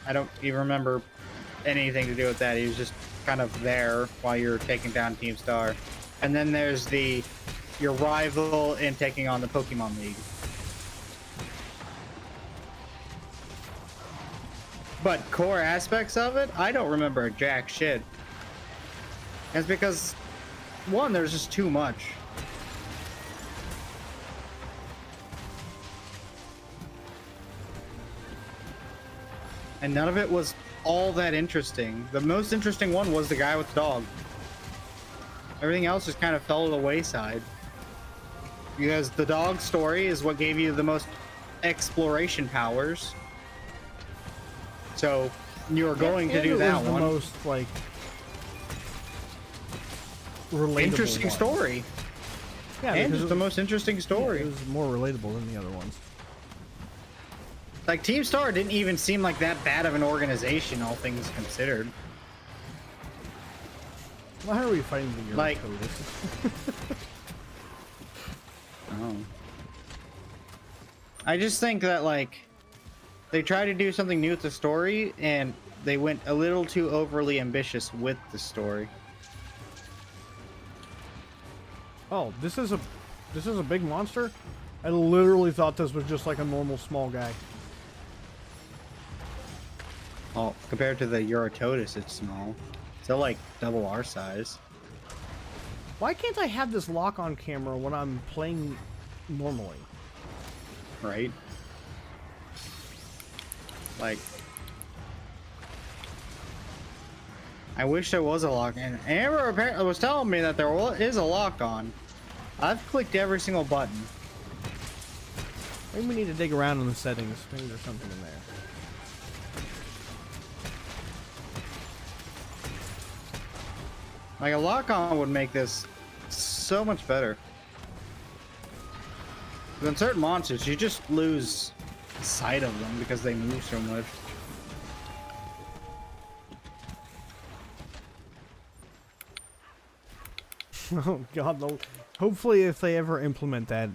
I don't even remember anything to do with that. He was just kind of there while you're taking down Team Star. And then there's your rival in taking on the Pokemon League. But core aspects of it, I don't remember jack shit. It's because, one, there's just too much. And none of it was all that interesting. The most interesting one was the guy with the dog. Everything else just kind of fell to the wayside. Because the dog story is what gave you the most exploration powers. So you're going to do that one. The most like relatable interesting one. story. Yeah, and because it's the most interesting story. Yeah, it was more relatable than the other ones. Like Team Star didn't even seem like that bad of an organization, all things considered. Why are we fighting the Like- Eurocoders? Oh. I just think that like they tried to do something new with the story and they went a little too overly ambitious with the story. Oh, this is a big monster? I literally thought this was just like a normal small guy. Oh, compared to the Eurotodus, it's small. Still like double our size. Why can't I have this lock on camera when I'm playing normally? Right? Like, I wish there was a lock. And Amber apparently was telling me that there is a lock on. I've clicked every single button. Maybe we need to dig around in the settings. Maybe there's something in there. Like a lock on would make this so much better. In certain monsters, you just lose sight of them because they move so much. Oh god, no. Hopefully if they ever implement that,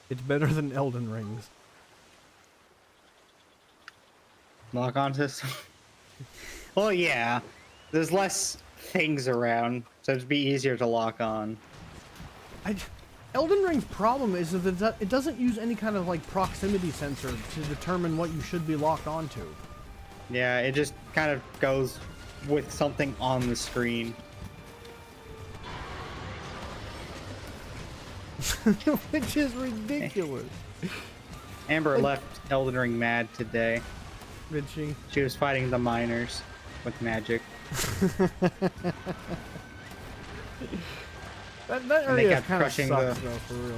it's better than Elden Rings. Lock on system. Well, yeah. There's less things around, so it'd be easier to lock on. Elden Ring's problem is that it doesn't use any kind of like proximity sensor to determine what you should be locked onto. Yeah, it just kind of goes with something on the screen. Which is ridiculous. Amber left Elden Ring mad today. Did she? She was fighting the miners with magic. That And they area kept kind of crushing sucks the- though, for real.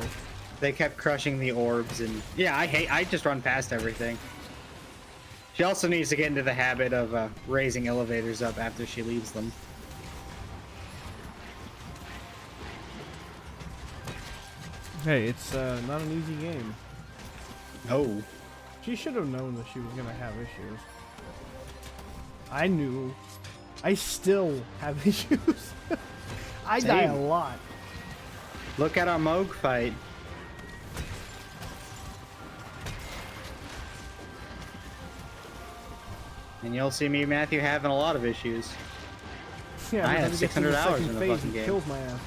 They kept crushing the orbs, and yeah, I just run past everything. She also needs to get into the habit of raising elevators up after she leaves them. Hey, it's not an easy game. Oh. She should have known that she was gonna have issues. I knew. I still have issues. I die a Same. lot. Look at our Moog fight. And you'll see me, Matthew, having a lot of issues. Yeah, I because have it gets to 600 the hours second in the phase fucking and game. kills my ass.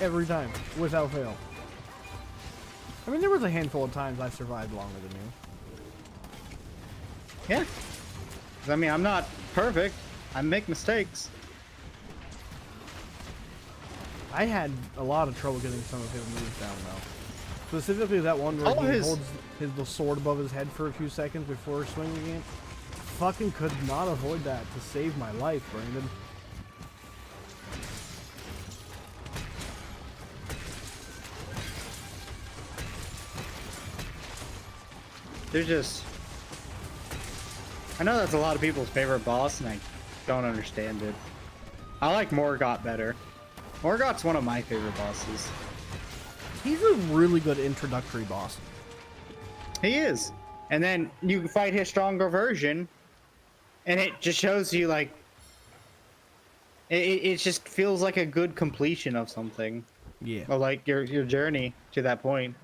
Every time, without fail. I mean, there was a handful of times I survived longer than you. Yeah. I mean, I'm not perfect. I make mistakes. I had a lot of trouble getting some of his moves down, though. Specifically that one where All he his- holds the sword above his head for a few seconds before swinging it. Fucking could not avoid that to save my life, Brandon. There's just... I know that's a lot of people's favorite boss, and I don't understand it. I like Morgott better. Morgott's one of my favorite bosses. He's a really good introductory boss. He is. And then you fight his stronger version, and it just shows you, like... It just feels like a good completion of something. Yeah. Or, like, your journey to that point.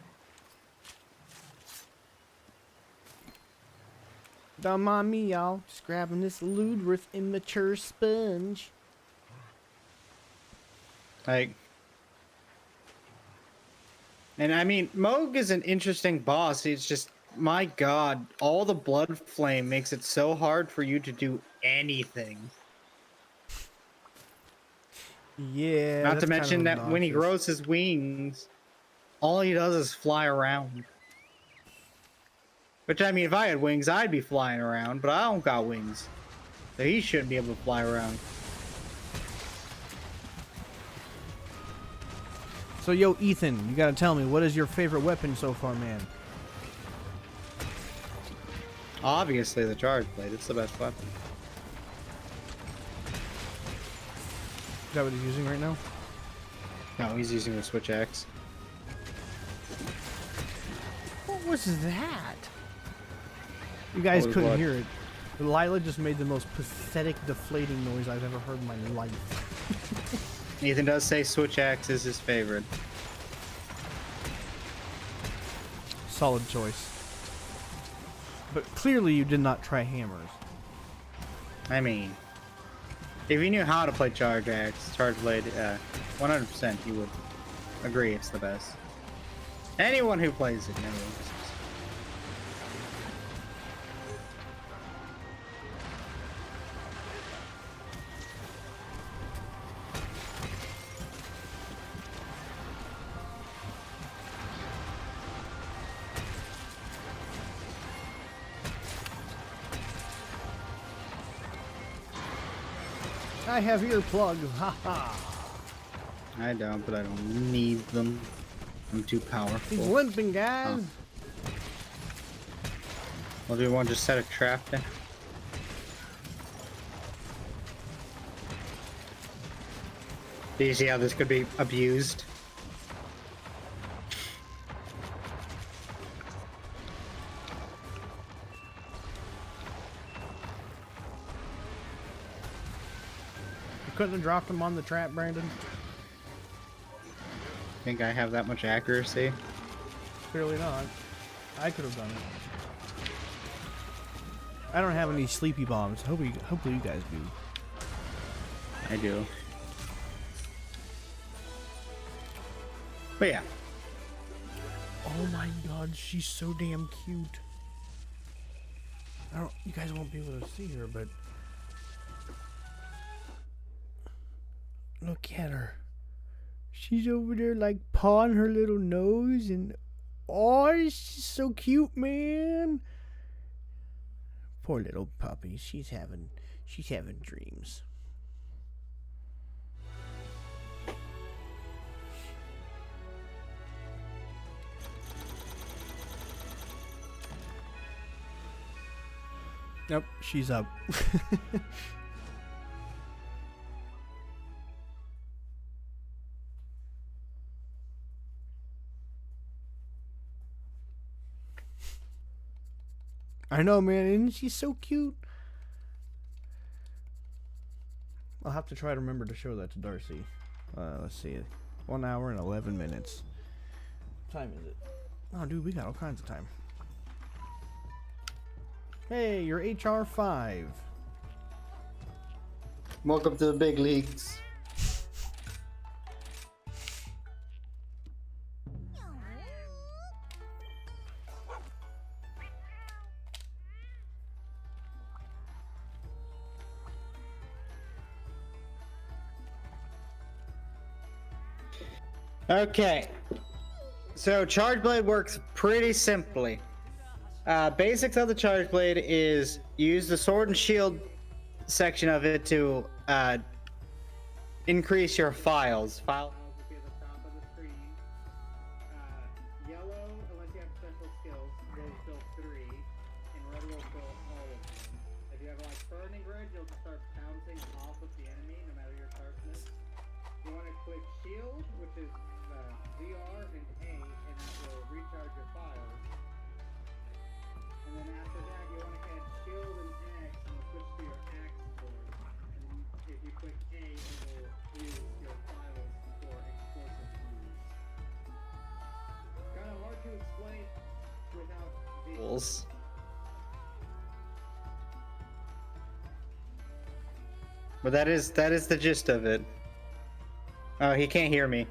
Don't mind me, y'all. Just grabbing this ludicrous immature sponge. Like... And I mean, Moog is an interesting boss. It's just my god, all the blood flame makes it so hard for you to do anything. Yeah, Not to that's kind of mention that when he obnoxious. grows his wings, all he does is fly around. Which, I mean, if I had wings, I'd be flying around, but I don't got wings. So he shouldn't be able to fly around. So, yo, Ethan, you gotta tell me, what is your favorite weapon so far, man? Obviously, the charge blade. It's the best weapon. Is that what he's using right now? No, he's using the switch axe. What was that? You guys What was couldn't what? hear it. Lila just made the most pathetic, deflating noise I've ever heard in my life. Ethan does say switch axe is his favorite. Solid choice. But clearly you did not try hammers. I mean, if you knew how to play charge blade, 100% you would agree it's the best. Anyone who plays it knows. I have earplugs, haha. I don't, but I don't need them. I'm too powerful. He's limping, guys. Well, do you want to just set a trap there? Do you see how this could be abused? You couldn't have dropped him on the trap, Brandon? Think I have that much accuracy? Clearly not. I could have done it. I don't have any sleepy bombs. Hopefully you guys do. I do. But yeah. Oh my god, she's so damn cute. You guys won't be able to see her, but look at her. She's over there like pawing her little nose and oh, she's so cute, man. Poor little puppy. She's having dreams. Nope, she's up. I know, man. Isn't she so cute? I'll have to try to remember to show that to Darcy. Let's see. 1 hour and 11 minutes. What time is it? Oh, dude, we got all kinds of time. Hey, you're HR 5. Welcome to the big leagues. Okay. So Charge Blade works pretty simply. Basics of the Charge Blade is use the sword and shield section of it to increase your files. Files will be at the top of the screen. Yellow, unless you have special skills, will fill 3, and red will fill all of them. If you have like burning red, you'll just start bouncing off of the enemy, no matter your sharpness. You want to click shield, which is VR and A, and that will recharge your files. And then after that, you want to add shield and X and switch to your axe sword. And then if you click A, it will use your files for explosive use. Kind of hard to explain without visuals. But that is the gist of it. Oh, he can't hear me.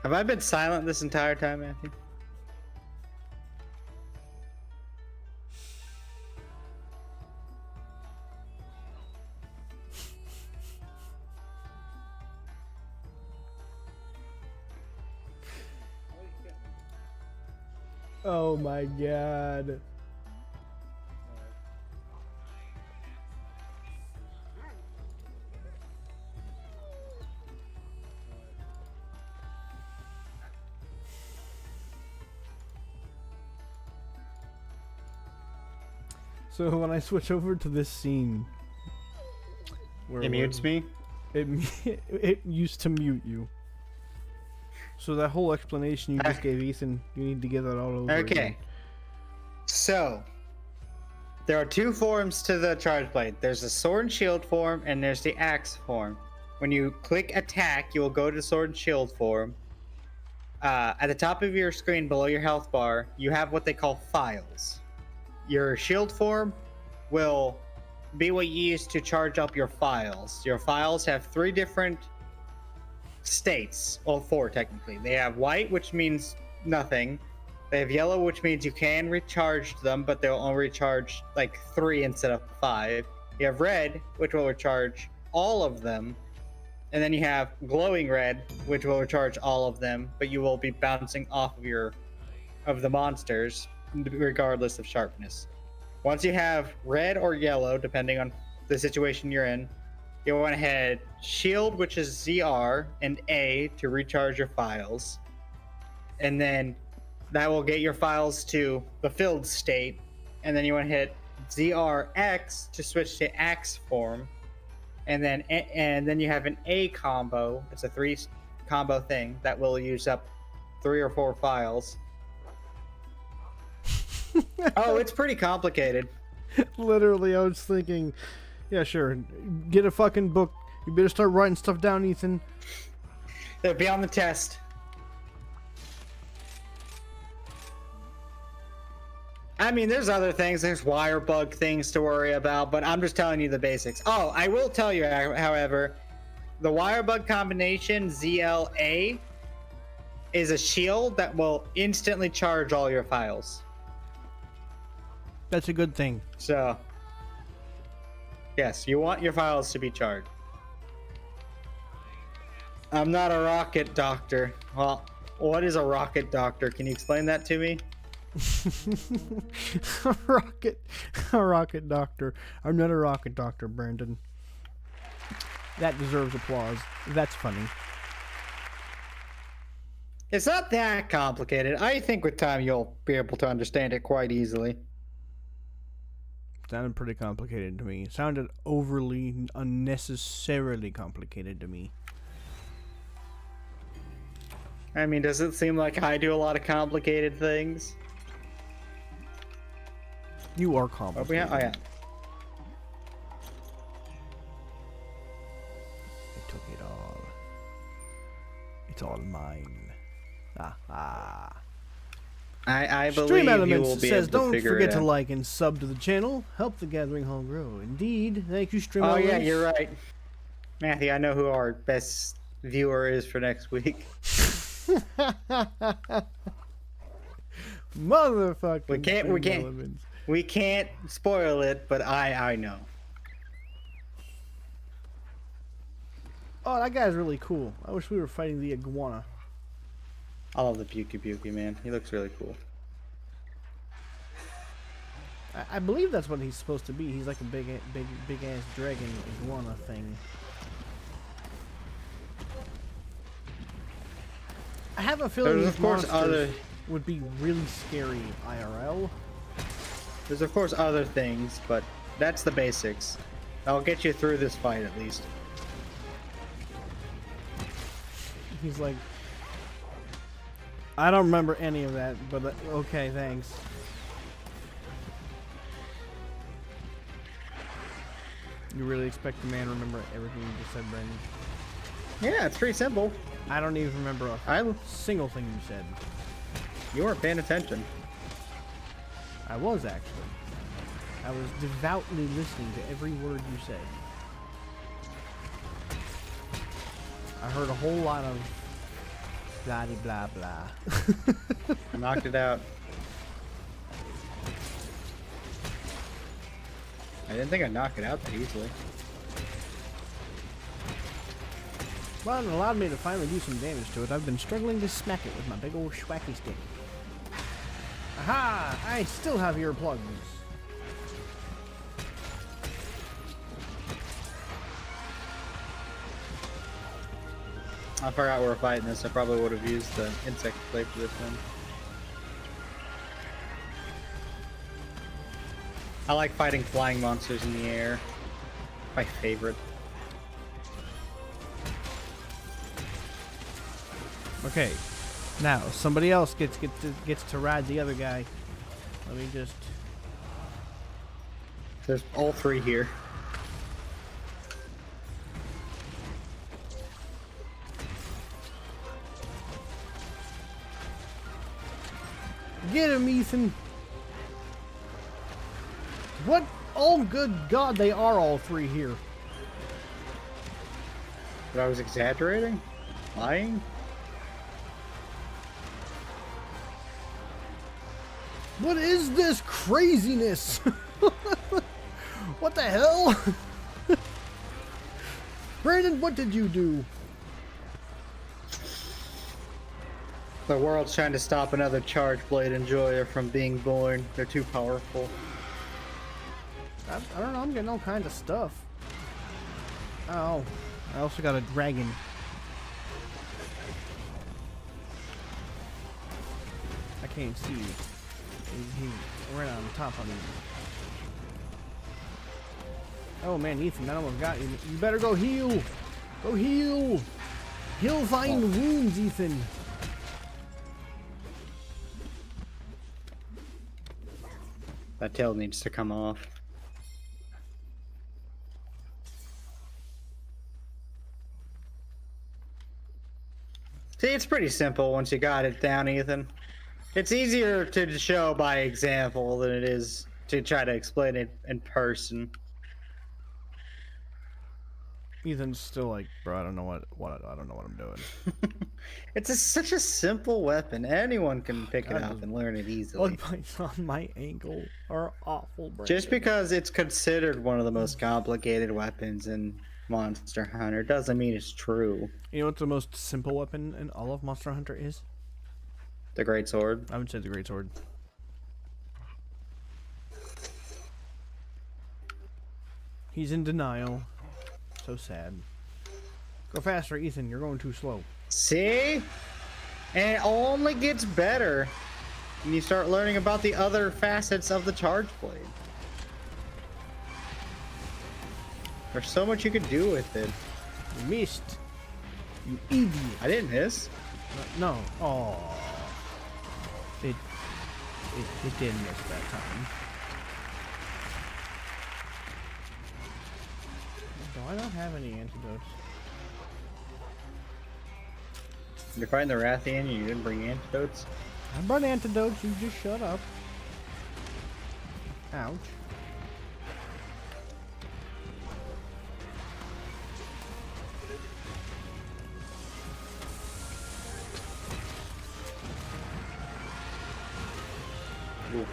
Have I been silent this entire time, Matthew? Oh my god. So when I switch over to this scene, where It mutes me. it used to mute you. So that whole explanation you just gave Ethan, you need to get that all over Okay. again. So, there are two forms to the charge blade. There's the sword and shield form, and there's the axe form. When you click attack, you will go to sword and shield form. At the top of your screen, below your health bar, you have what they call files. Your shield form will be what you use to charge up your files. Your files have 3 different states, well, 4 technically. They have white, which means nothing. They have yellow, which means you can recharge them, but they'll only recharge like 3 instead of 5. You have red, which will recharge all of them. And then you have glowing red, which will recharge all of them, but you will be bouncing off of the monsters regardless of sharpness. Once you have red or yellow, depending on the situation you're in, you want to hit shield, which is ZR, and A to recharge your files. And then that will get your files to the filled state. And then you want to hit ZRX to switch to axe form. And then you have an A combo. It's a 3 combo thing that will use up 3 or 4 files. Oh, it's pretty complicated. Literally, I was thinking, yeah, sure, get a fucking book. You better start writing stuff down, Ethan. It'll be on the test. I mean, there's other things. There's wire bug things to worry about, but I'm just telling you the basics. Oh, I will tell you, however, the wire bug combination, ZLA, is a shield that will instantly charge all your files. That's a good thing. So, yes, you want your files to be charged. I'm not a rocket doctor. Well, what is a rocket doctor? Can you explain that to me? a rocket doctor. I'm not a rocket doctor, Brandon. That deserves applause. That's funny. It's not that complicated. I think with time you'll be able to understand it quite easily. Sounded pretty complicated to me. It sounded overly, unnecessarily complicated to me. I mean, does it seem like I do a lot of complicated things? You are complicated. Oh, yeah. I took it all. It's all mine. I believe Stream you Elements will be says, able to don't figure forget it to out. like and sub to the channel. Help the Gathering Hall grow. Indeed. Thank you, Stream Oh, Elements. yeah, you're right. Matthew, I know who our best viewer is for next week. Motherfucking We can't spoil it, but I know. Oh, that guy's really cool. I wish we were fighting the iguana. I love the Buki, man. He looks really cool. I believe that's what he's supposed to be. He's like a big ass dragon iguana thing. I have a feeling There's these of course monsters would be really scary IRL. There's of course other things, but that's the basics. I'll get you through this fight at least. He's like, I don't remember any of that, but okay, thanks. You really expect a man to remember everything you just said, Brandon? Yeah, it's pretty simple. I don't even remember a single thing you said. You weren't paying attention. I was actually. I was devoutly listening to every word you said. I heard a whole lot of Blah blah blah. I knocked it out. I didn't think I'd knock it out that easily. Well, it allowed me to finally do some damage to it. I've been struggling to smack it with my big old schwacky stick. Aha! I still have earplugs. I forgot we were fighting this. I probably would have used the insect plate for this one. I like fighting flying monsters in the air. My favorite. Okay, now somebody else gets to ride the other guy. Let me just. There's all three here. Get him, Ethan. What? Oh, good God, they are all three here. But I was exaggerating? Lying? What is this craziness? What the hell? Brandon, what did you do? The world's trying to stop another charge blade enjoyer from being born. They're too powerful. I don't know, I'm getting all kinds of stuff. Oh, I also got a dragon. I can't see. He's right on top of me. Oh man, Ethan, that almost got you. You better go heal. Go heal. He'll find wounds, Ethan. That tail needs to come off. See, it's pretty simple once you got it down, Ethan. It's easier to show by example than it is to try to explain it in person. Ethan's still like, bro, I don't know what I don't know what I'm doing. It's such a simple weapon. Anyone can pick it God, up and learn it Blood easily. bites on my ankle are awful, Brandon. Just because it's considered one of the most complicated weapons in Monster Hunter doesn't mean it's true. You know what the most simple weapon in all of Monster Hunter is? The Great Sword. I would say the Great Sword. He's in denial. So sad. Go faster, Ethan. You're going too slow. See? And it only gets better when you start learning about the other facets of the charge blade. There's so much you could do with it. You missed. You idiot. I didn't miss. No. Oh. It didn't miss that time. Do I not have any antidotes? You're fighting the Rathian and you didn't bring antidotes? I brought antidotes, you just shut up. Ouch. Ooh.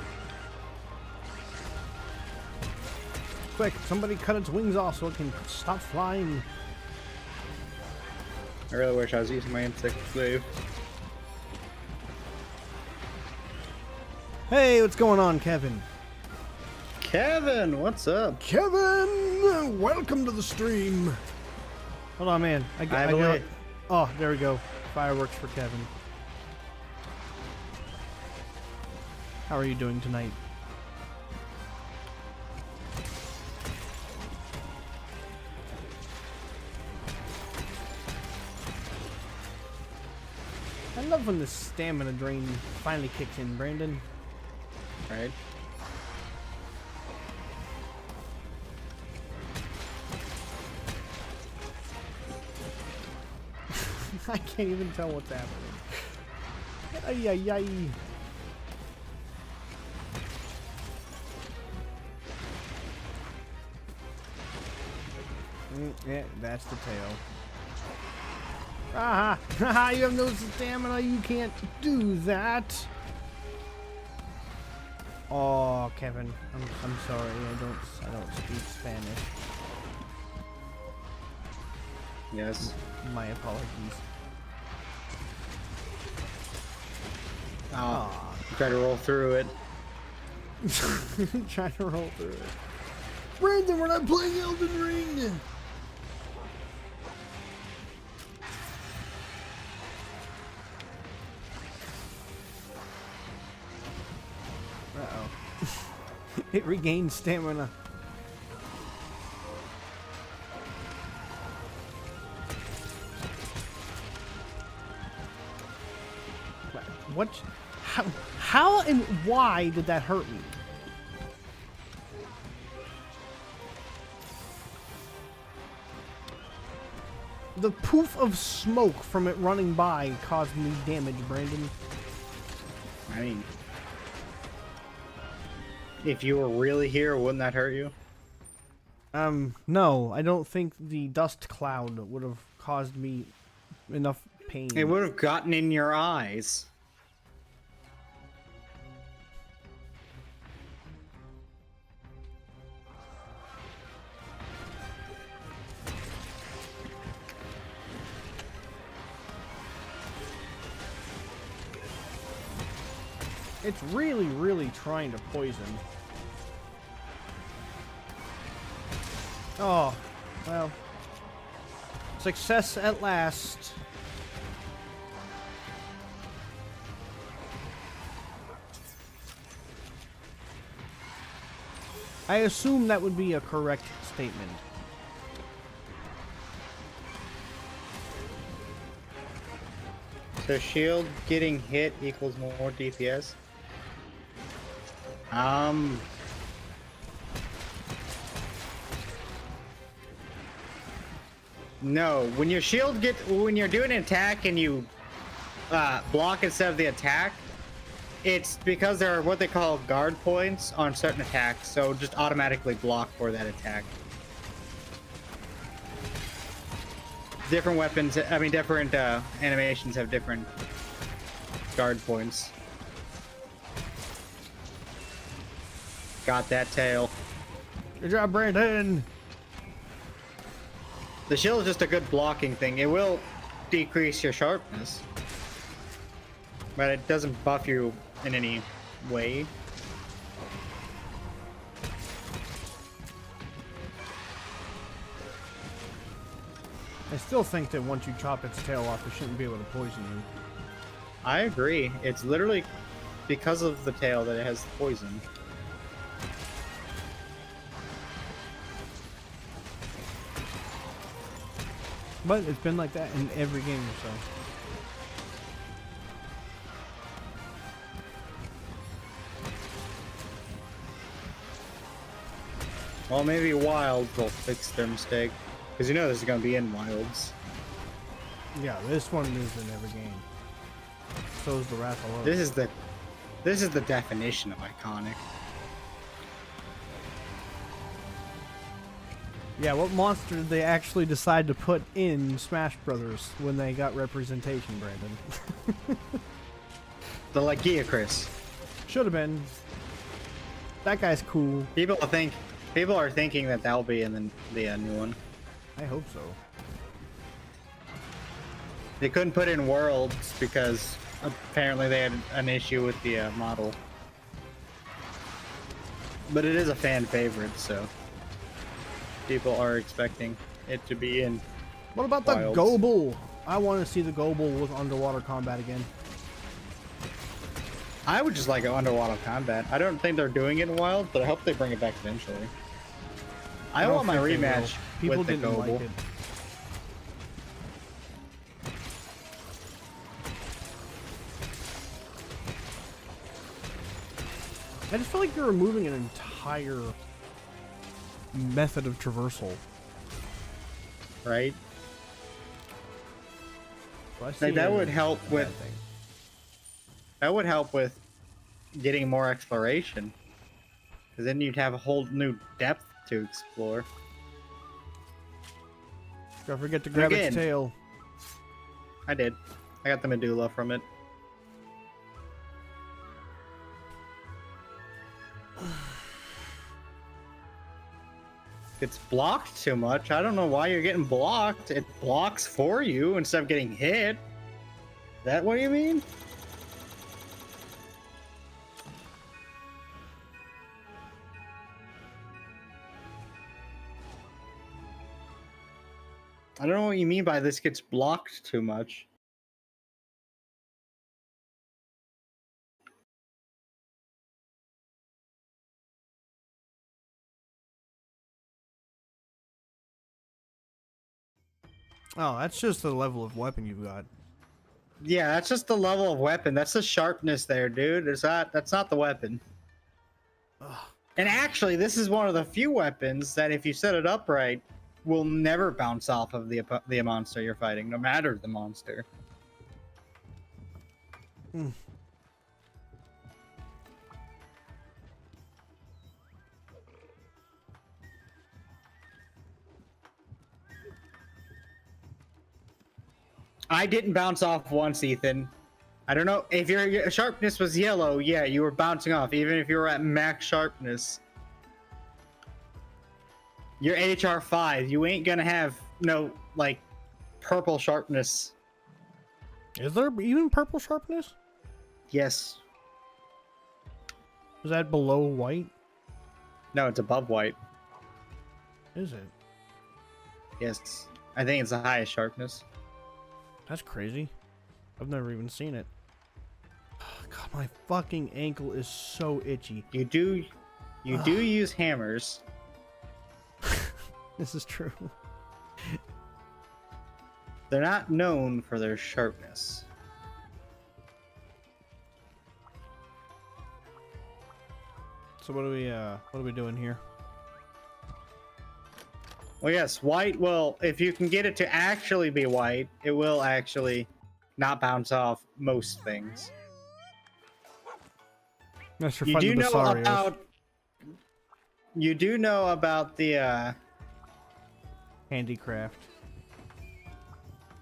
Quick, somebody cut its wings off so it can stop flying. I really wish I was using my insect slave. Hey, what's going on, Kevin? Kevin, what's up? Kevin, welcome to the stream. Hold on, man. I got. Oh, there we go. Fireworks for Kevin. How are you doing tonight? I love when the stamina drain finally kicks in, Brandon. Right? I can't even tell what's happening. Ay, ay, ay. Yeah, that's the tail. Ah, haha, you have no stamina. You can't do that. Oh, Kevin, I'm sorry. I don't speak Spanish. Yes. My apologies. Oh, try to roll through it. Trying to roll through it. Brandon, we're not playing Elden Ring. Uh-oh. It regained stamina. What? How and why did that hurt me? The poof of smoke from it running by caused me damage, Brandon. I mean, if you were really here, wouldn't that hurt you? No, I don't think the dust cloud would have caused me enough pain. It would have gotten in your eyes. It's really, really trying to poison. Oh, well. Success at last. I assume that would be a correct statement. So shield getting hit equals more DPS? No. When you're doing an attack and you block instead of the attack, it's because there are what they call guard points on certain attacks, so just automatically block for that attack. Different weapons, different animations have different guard points. Got that tail. Good job, Brandon. The shield is just a good blocking thing. It will decrease your sharpness, but it doesn't buff you in any way. I still think that once you chop its tail off, it shouldn't be able to poison you. I agree. It's literally because of the tail that it has poison. But it's been like that in every game or so. Well, maybe Wilds will fix their mistake. Because you know this is going to be in Wilds. Yeah, this one is in every game. So is the Wrath of Lord. This is the definition of iconic. Yeah, what monster did they actually decide to put in Smash Brothers when they got representation, Brandon? The Lagiacris. Should have been. That guy's cool. People are thinking that that'll be in the new one. I hope so. They couldn't put in Worlds because apparently they had an issue with the model. But it is a fan favorite, so people are expecting it to be in. What about Wilds. the Goble? I want to see the Goble with underwater combat again. I would just like an underwater combat. I don't think they're doing it in Wild, but I hope they bring it back eventually. I don't want my think they will. rematch People with the didn't Goble. like it. I just feel like you're removing an entire method of traversal. Right? So I see Like, that it would as help a bad with thing. that would help with getting more exploration. Because then you'd have a whole new depth to explore. Don't forget to grab its Again. tail. I did. I got the medulla from it. It's blocked too much. I don't know why you're getting blocked. It blocks for you instead of getting hit. Is that what you mean? I don't know what you mean by this gets blocked too much. Oh, that's just the level of weapon you've got. Yeah, that's just the level of weapon. That's the sharpness there, dude. That's not the weapon. Ugh. And actually, this is one of the few weapons that if you set it up right, will never bounce off of the monster you're fighting, no matter the monster. Mm. I didn't bounce off once, Ethan. I don't know if your sharpness was yellow. Yeah, you were bouncing off, even if you were at max sharpness. You're HR 5. You ain't gonna have no like purple sharpness. Is there even purple sharpness? Yes. Is that below white? No, it's above white. Is it? Yes. I think it's the highest sharpness. That's crazy. I've never even seen it. God, my fucking ankle is so itchy. You do use hammers. This is true. They're not known for their sharpness. So what are we doing here? Well, yes, white will, if you can get it to actually be white, it will actually not bounce off most things. That's for You fighting do the know Basarios. about the Handicraft.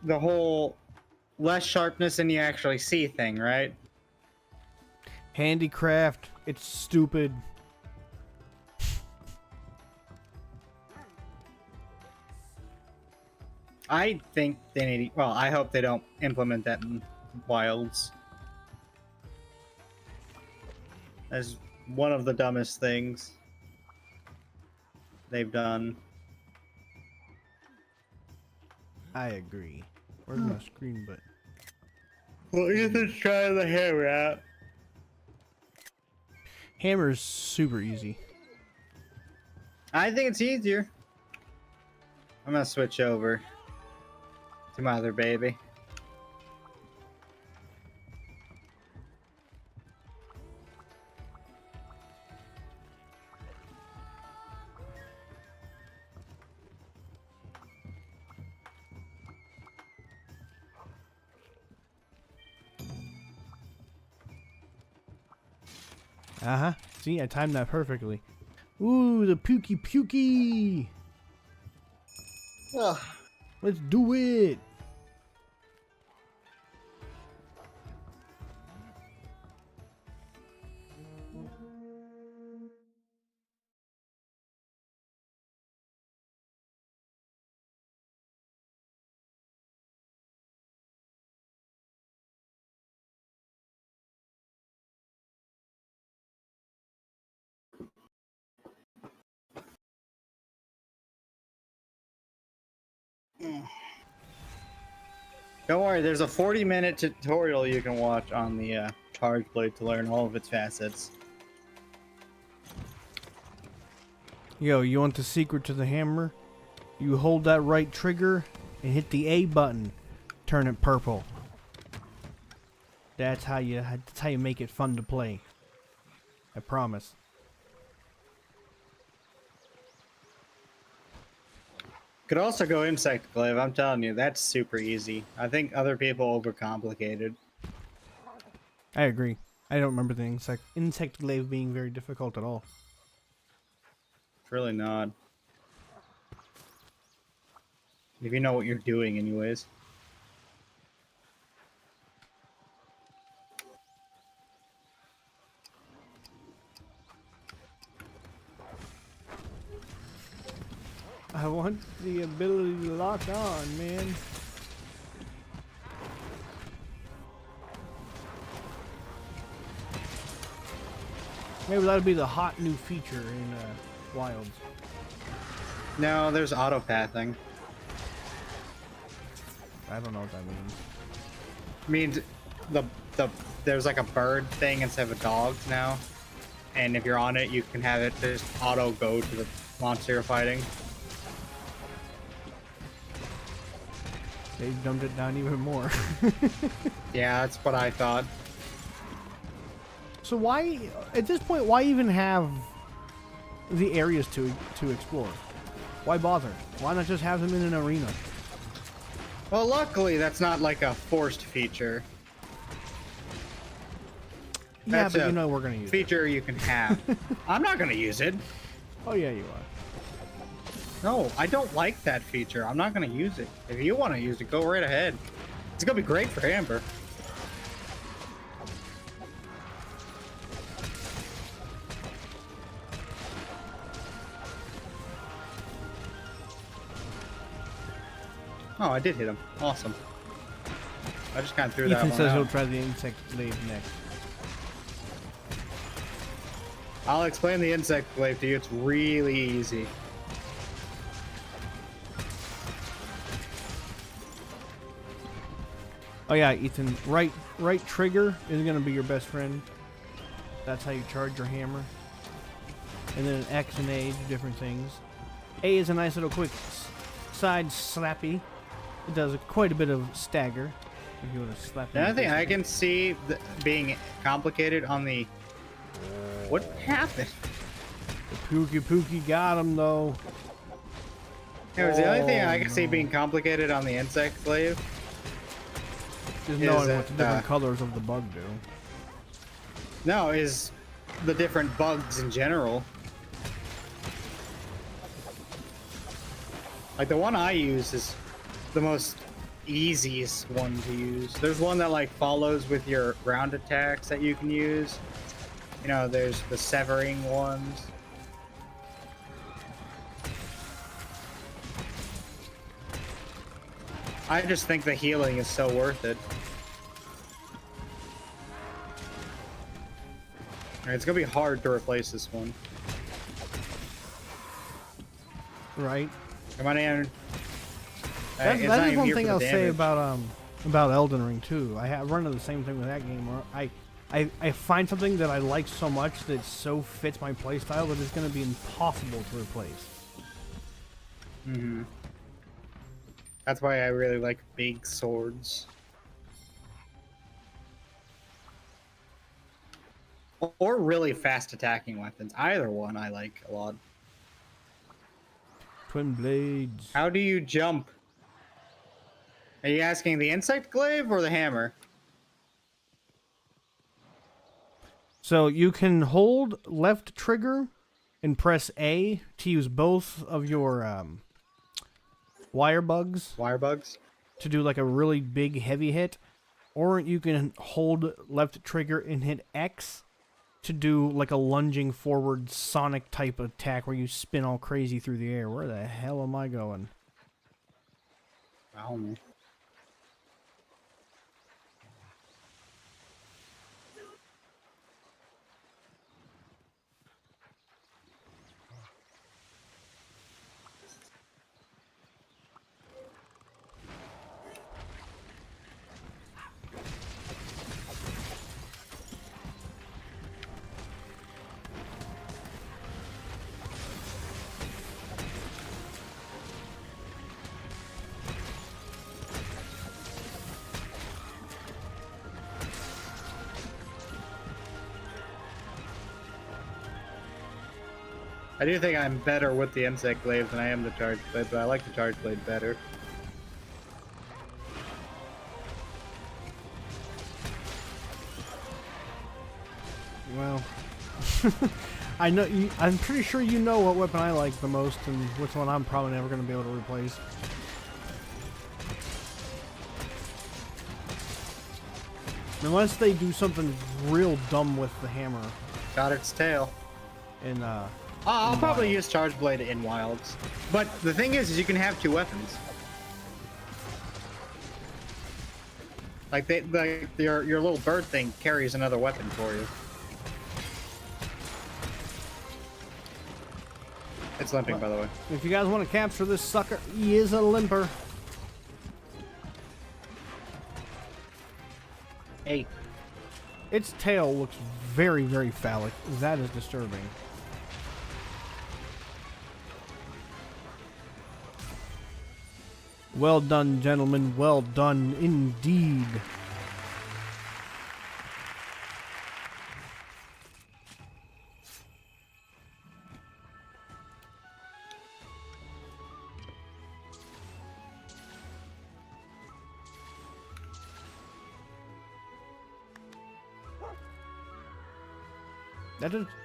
the whole less sharpness than you actually see thing, right? Handicraft. It's stupid. I think they need. Well, I hope they don't implement that in Wilds. That's one of the dumbest things they've done. I agree. Where's my screen button? Well, Ethan's trying the hammer out. Hammer's super easy. I think it's easier. I'm gonna switch over to my other baby. Uh-huh. See, I timed that perfectly. Ooh, the pukey pukey! Ugh. Let's do it! Don't worry, there's a 40-minute tutorial you can watch on the charge blade to learn all of its facets. Yo, you want the secret to the hammer? You hold that right trigger and hit the A button. Turn it purple. That's how you make it fun to play. I promise. Could also go insect glaive. I'm telling you, that's super easy. I think other people overcomplicated. I agree. I don't remember the insect glaive being very difficult at all. It's really not. If you know what you're doing, anyways. I want the ability to lock on, man. Maybe that'll be the hot new feature in Wilds. No, there's auto pathing. I don't know what that means. Means there's like a bird thing instead of a dog now, and if you're on it, you can have it just auto go to the monster you're fighting. They dumbed it down even more. Yeah, that's what I thought. So why, at this point, why even have the areas to explore? Why bother? Why not just have them in an arena? Well, luckily that's not like a forced feature. Yeah, That's but a you know we're gonna use feature you can have. I'm not gonna use it. it. Oh yeah, you are. No, I don't like that feature. I'm not gonna use it. If you want to use it, go right ahead. It's gonna be great for Amber. Oh, I did hit him. Awesome. I just kind of threw that Ethan one says he'll out. try the insect blade next. I'll explain the insect blade to you. It's really easy. Oh yeah, Ethan, right trigger is gonna be your best friend. That's how you charge your hammer. And then X and A do different things. A is a nice little quick side slappy. It does quite a bit of stagger. If you want to slap. The other thing I can see being complicated on the... What happened? The Pookie got him though. It was the only thing I Oh, can see no. being complicated on the insect slave. Just Is knowing that, what the different colors of the bug do. No, is the different bugs in general. Like the one I use is the most easiest one to use. There's one that like follows with your ground attacks that you can use. You know, there's the severing ones. I just think the healing is so worth it. Alright, it's gonna be hard to replace this one. Right. Come on in. That It's not is even one here thing for I'll the say damage. about Elden Ring too. I run into the same thing with that game where I find something that I like so much that so fits my playstyle that it's going to be impossible to replace. Mm-hmm. That's why I really like big swords. Or really fast attacking weapons. Either one I like a lot. Twin blades. How do you jump? Are you asking the insect glaive or the hammer? So you can hold left trigger and press A to use both of your wire bugs Wire bugs? to do like a really big heavy hit, or you can hold left trigger and hit X to do like a lunging forward Sonic type attack where you spin all crazy through the air. Where the hell am I going? I don't know. I do think I'm better with the insect glaive than I am the charge blade, but I like the charge blade better. Well, I know. I'm pretty sure you know what weapon I like the most and which one I'm probably never going to be able to replace. Unless they do something real dumb with the hammer Got its tail. in I'll probably use Charge Blade in Wilds. But the thing is you can have 2 weapons. Like your little bird thing carries another weapon for you. It's limping, by the way. If you guys want to capture this sucker, he is a limper. Hey. Its tail looks very, very phallic. That is disturbing. Well done, gentlemen. Well done indeed.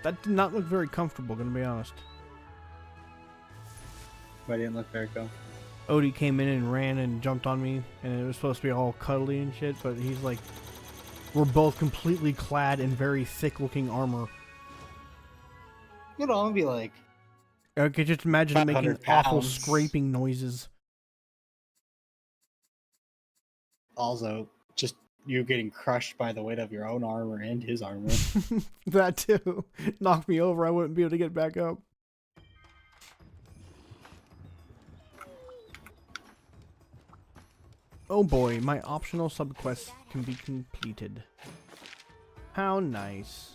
That did not look very comfortable, gonna be honest. But it didn't look very cool. Odie came in and ran and jumped on me, and it was supposed to be all cuddly and shit, but he's like, we're both completely clad in very thick-looking armor. It'd only be like... I could just imagine it making 500 awful pounds. scraping noises. Also, just you getting crushed by the weight of your own armor and his armor. That too. Knocked me over, I wouldn't be able to get back up. Oh boy, my optional subquest can be completed. How nice.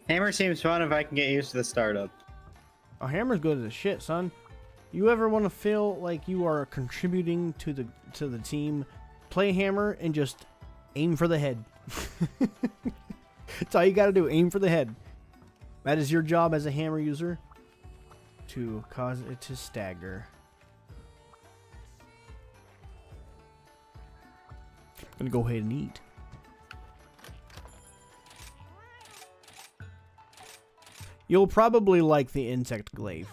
Hammer seems fun if I can get used to the startup. A hammer's good as shit, son. You ever want to feel like you are contributing to the team? Play hammer and just aim for the head. That's all you gotta do, aim for the head. That is your job as a hammer user, to cause it to stagger. I'm gonna go ahead and eat. You'll probably like the insect glaive.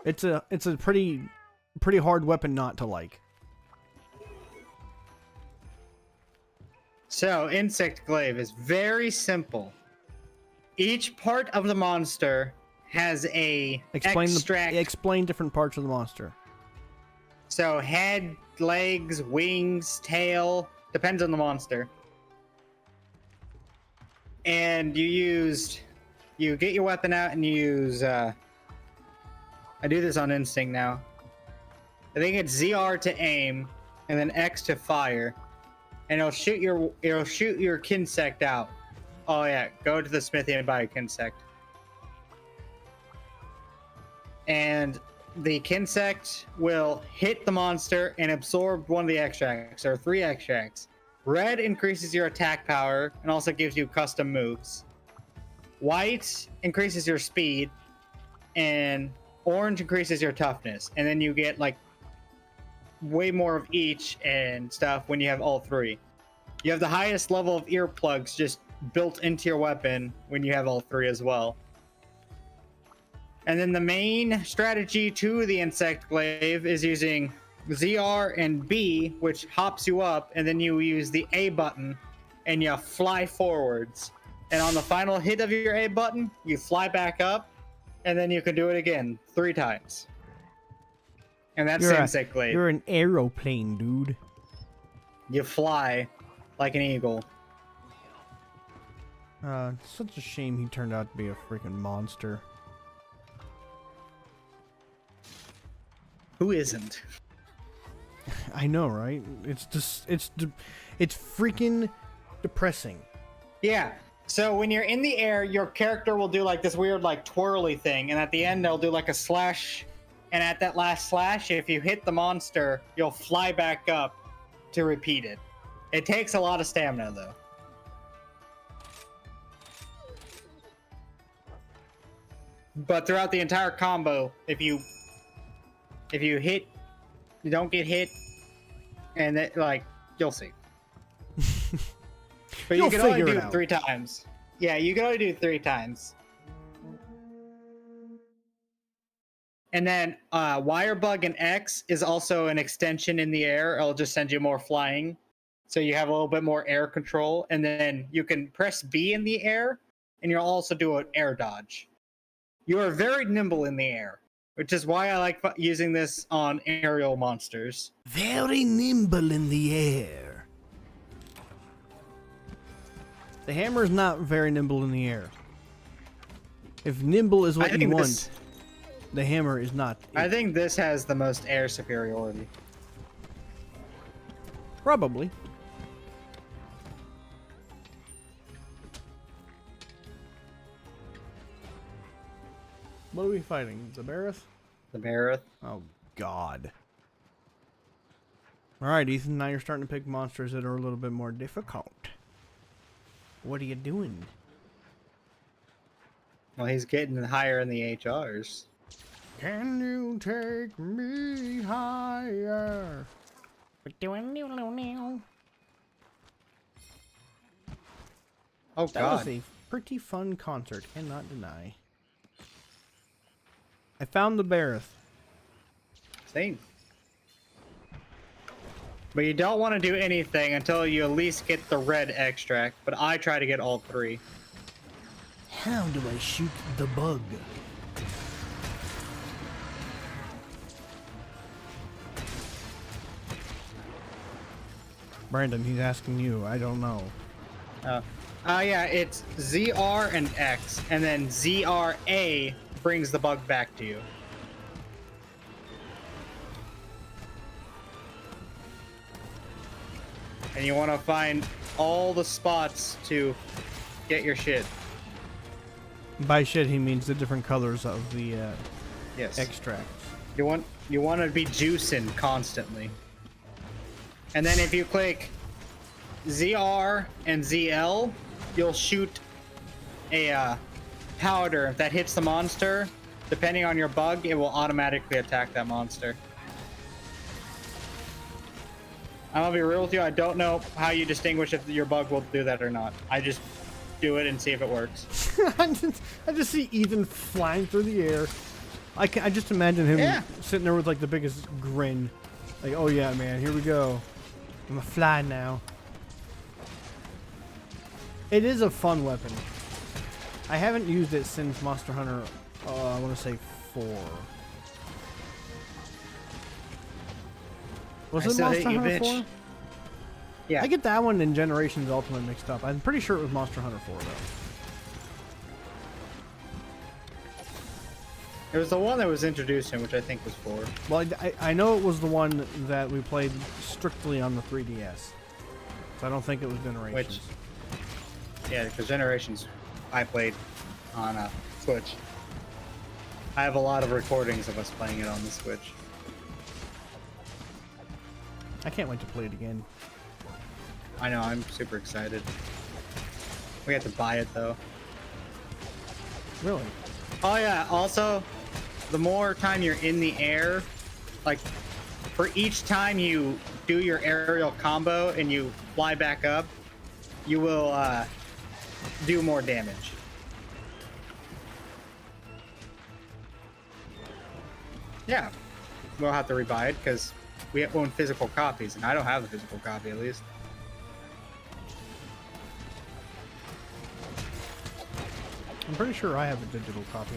It's a pretty hard weapon not to like. So, insect glaive is very simple. Each part of the monster has a extract. Explain different parts of the monster. So, head, legs, wings, tail, depends on the monster. And you get your weapon out and you use, I do this on instinct now. I think it's ZR to aim, and then X to fire. And it'll shoot your kinsect out. Oh yeah, go to the smithy and buy a kinsect. And the kinsect will hit the monster and absorb one of the extracts. There are 3 extracts. Red increases your attack power and also gives you custom moves. White increases your speed, and orange increases your toughness. And then you get like way more of each and stuff when you have all 3. You have the highest level of earplugs just built into your weapon when you have all 3 as well. And then the main strategy to the insect glaive is using ZR and B, which hops you up, and then you use the A button and you fly forwards. And on the final hit of your A button, you fly back up, and then you can do it again 3 times. And that's the insect glaive. You're an aeroplane, dude. You fly like an eagle. Such a shame he turned out to be a freaking monster. Who isn't? I know, right? It's just, it's freaking depressing. Yeah. So when you're in the air, your character will do like this weird like twirly thing, and at the end they'll do like a slash, and at that last slash, if you hit the monster, you'll fly back up to repeat it. It takes a lot of stamina though. But throughout the entire combo, if you hit, you don't get hit, and it, like, you'll see. But you can only do it 3 times. Yeah, you can only do it 3 times. And then wire bug and X is also an extension in the air. It'll just send you more flying, so you have a little bit more air control. And then you can press B in the air, and you'll also do an air dodge. You are very nimble in the air, which is why I like using this on aerial monsters. Very nimble in the air. The hammer is not very nimble in the air. If nimble is what you want, the hammer is not. I think this has the most air superiority. Probably. What are we fighting? The Bareth? The Bareth. Oh, God. Alright, Ethan, now you're starting to pick monsters that are a little bit more difficult. What are you doing? Well, he's getting higher in the HRs. Can you take me higher? Oh, That God. was a pretty fun concert, cannot deny. I found the Bareth. Same. But you don't want to do anything until you at least get the red extract, but I try to get all three. How do I shoot the bug? Brandon, he's asking you. I don't know. Yeah, it's ZR and X, and then ZRA brings the bug back to you. And you want to find all the spots to get your shit. By shit, he means the different colors of the Yes. extracts. You want to be juicing constantly. And then if you click ZR and ZL, you'll shoot a powder. If that hits the monster, depending on your bug, it will automatically attack that monster. I'm gonna be real with you, I don't know how you distinguish if your bug will do that or not. I just do it and see if it works. I just see Ethan flying through the air. I just imagine him sitting there with like the biggest grin. Like, oh yeah, man, here we go. I'm a fly now. It is a fun weapon. I haven't used it since Monster Hunter, I want to say 4. Was it Monster Hunter 4? Yeah. I get that one and Generations Ultimate mixed up. I'm pretty sure it was Monster Hunter 4 though. It was the one that was introduced in, which I think was 4. Well, I know it was the one that we played strictly on the 3DS. So I don't think it was Generations. Yeah, because Generations I played on Switch. I have a lot of recordings of us playing it on the Switch. I can't wait to play it again. I know, I'm super excited. We have to buy it though. Really? Oh yeah, also, the more time you're in the air, like, for each time you do your aerial combo and you fly back up, you will do more damage. Yeah, we'll have to rebuy it because we own physical copies, and I don't have a physical copy at least. I'm pretty sure I have a digital copy.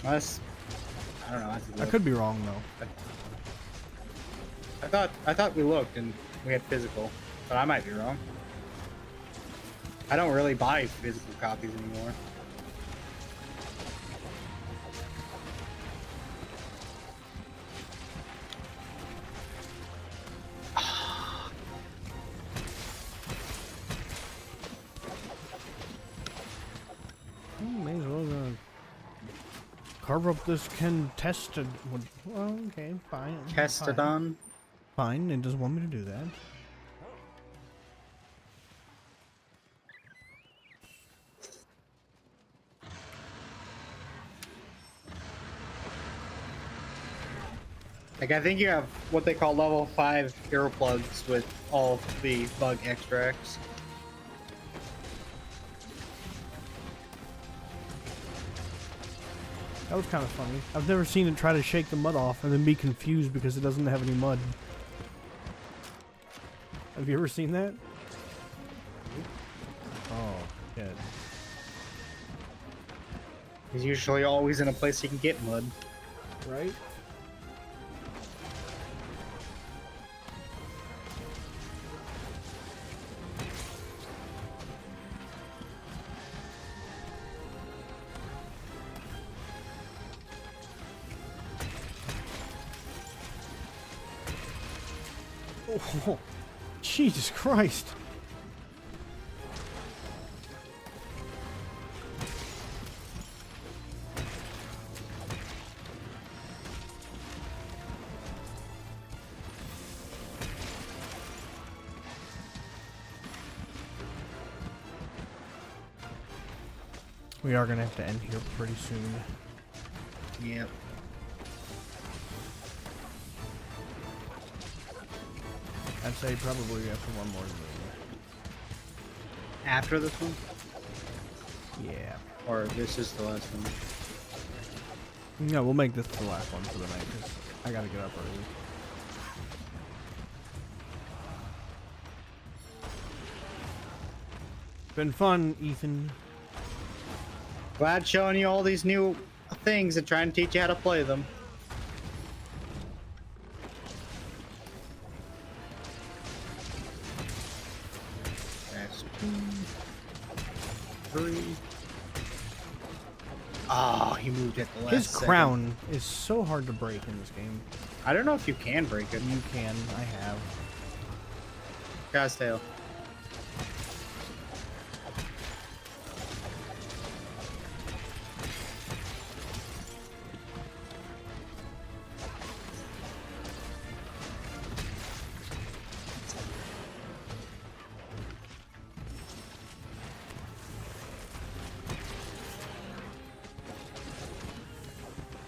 Unless, I don't know. I could be wrong though. I thought we looked and we had physical, but I might be wrong. I don't really buy physical copies anymore. May as well carve up this contested. Well, okay, fine. Kestodon. Fine, it doesn't want me to do that. Like, I think you have what they call level 5 hero plugs with all the bug extracts. That was kind of funny. I've never seen it try to shake the mud off and then be confused because it doesn't have any mud. Have you ever seen that? Shit. He's usually always in a place he can get mud. Right? Oh, Jesus Christ. We are gonna have to end here pretty soon. Yep. I'd say probably after one more moon. After this one? Yeah. Or this is the last one? No, we'll make this the last one for the night because I gotta get up early. Been fun, Ethan. Glad showing you all these new things and trying to teach you how to play them. That's 2, 3. Oh, he moved at the last His second. crown is so hard to break in this game. I don't know if you can break it. You can. I have. Guy's tail.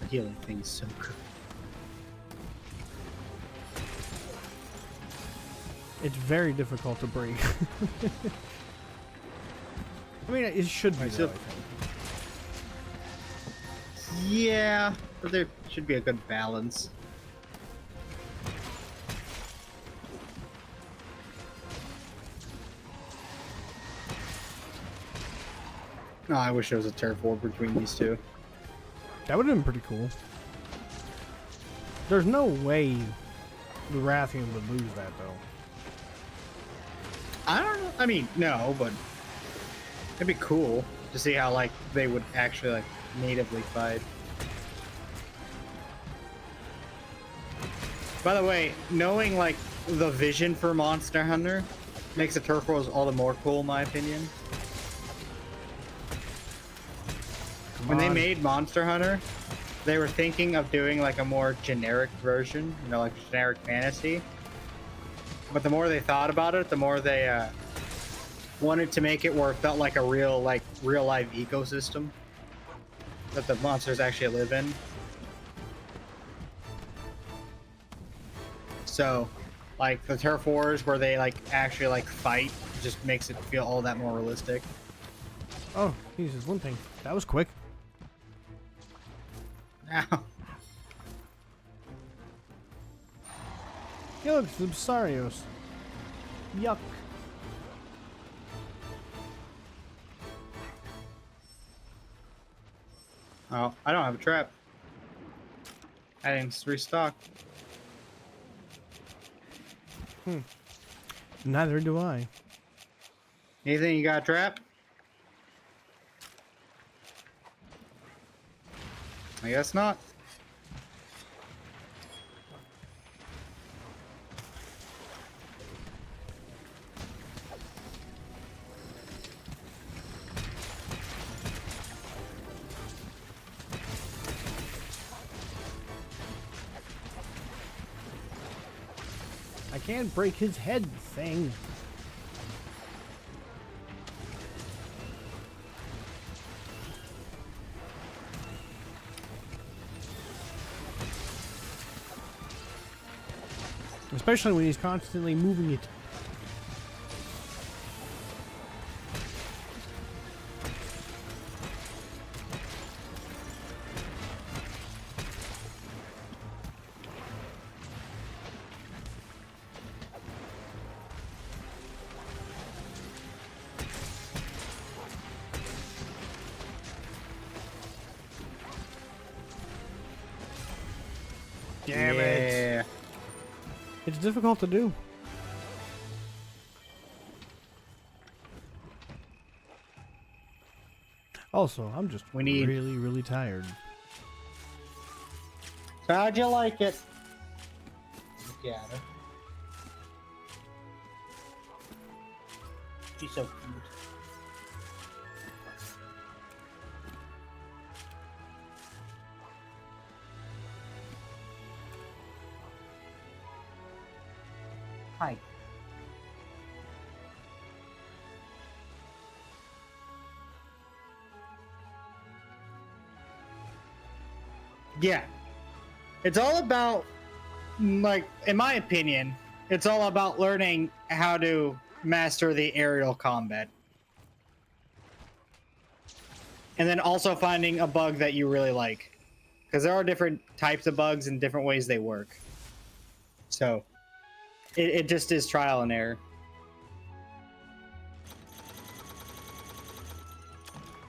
The healing thing is so good. It's very difficult to break. I mean, it should be, though, I think. Yeah, but there should be a good balance. No, I wish there was a turf war between these two. That would have been pretty cool. There's no way the Rathian would lose that, though. I don't know. I mean, no, but it'd be cool to see how like they would actually like natively fight. By the way, knowing like the vision for Monster Hunter makes the turf wars all the more cool, in my opinion. When they made Monster Hunter, they were thinking of doing like a more generic version, you know, like generic fantasy. But the more they thought about it, the more they wanted to make it where it felt like a real life ecosystem that the monsters actually live in. So, like the turf wars where they like actually like fight just makes it feel all that more realistic. Oh, Jesus, one thing. That was quick. Now, Hey, look, the Sarios. Yuck. oh, I don't have a trap. I didn't restock. Neither do I. Anything you got a trap? I guess not. I can't break his head thing. Especially when he's constantly moving it. Damn yeah. it. It's difficult to do. Also, I'm just We need- really, really tired. So how'd you like it? Look at her. She's so cute. Hi. Yeah. It's all about, like, in my opinion, it's all about learning how to master the aerial combat. And then also finding a bug that you really like. Because there are different types of bugs and different ways they work. So, it just is trial and error.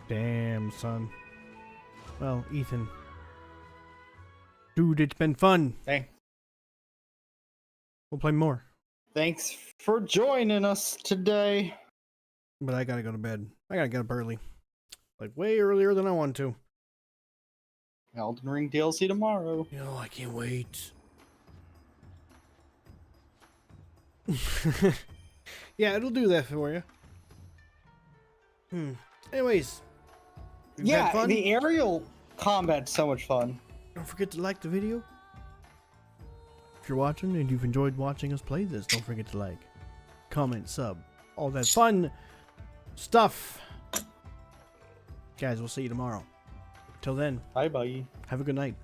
Damn, son. Well, Ethan. Dude, it's been fun. Hey, We'll play more. thanks for joining us today. But I gotta go to bed. I gotta get up early. Like, way earlier than I want to. Elden Ring DLC tomorrow. You know, I can't wait. Yeah, it'll do that for you. Anyways. we've had Yeah, fun. the aerial combat's so much fun. Don't forget to like the video. If you're watching and you've enjoyed watching us play this, don't forget to like, comment, sub, all that fun stuff. Guys, we'll see you tomorrow. Till then, Bye-bye. have a good night.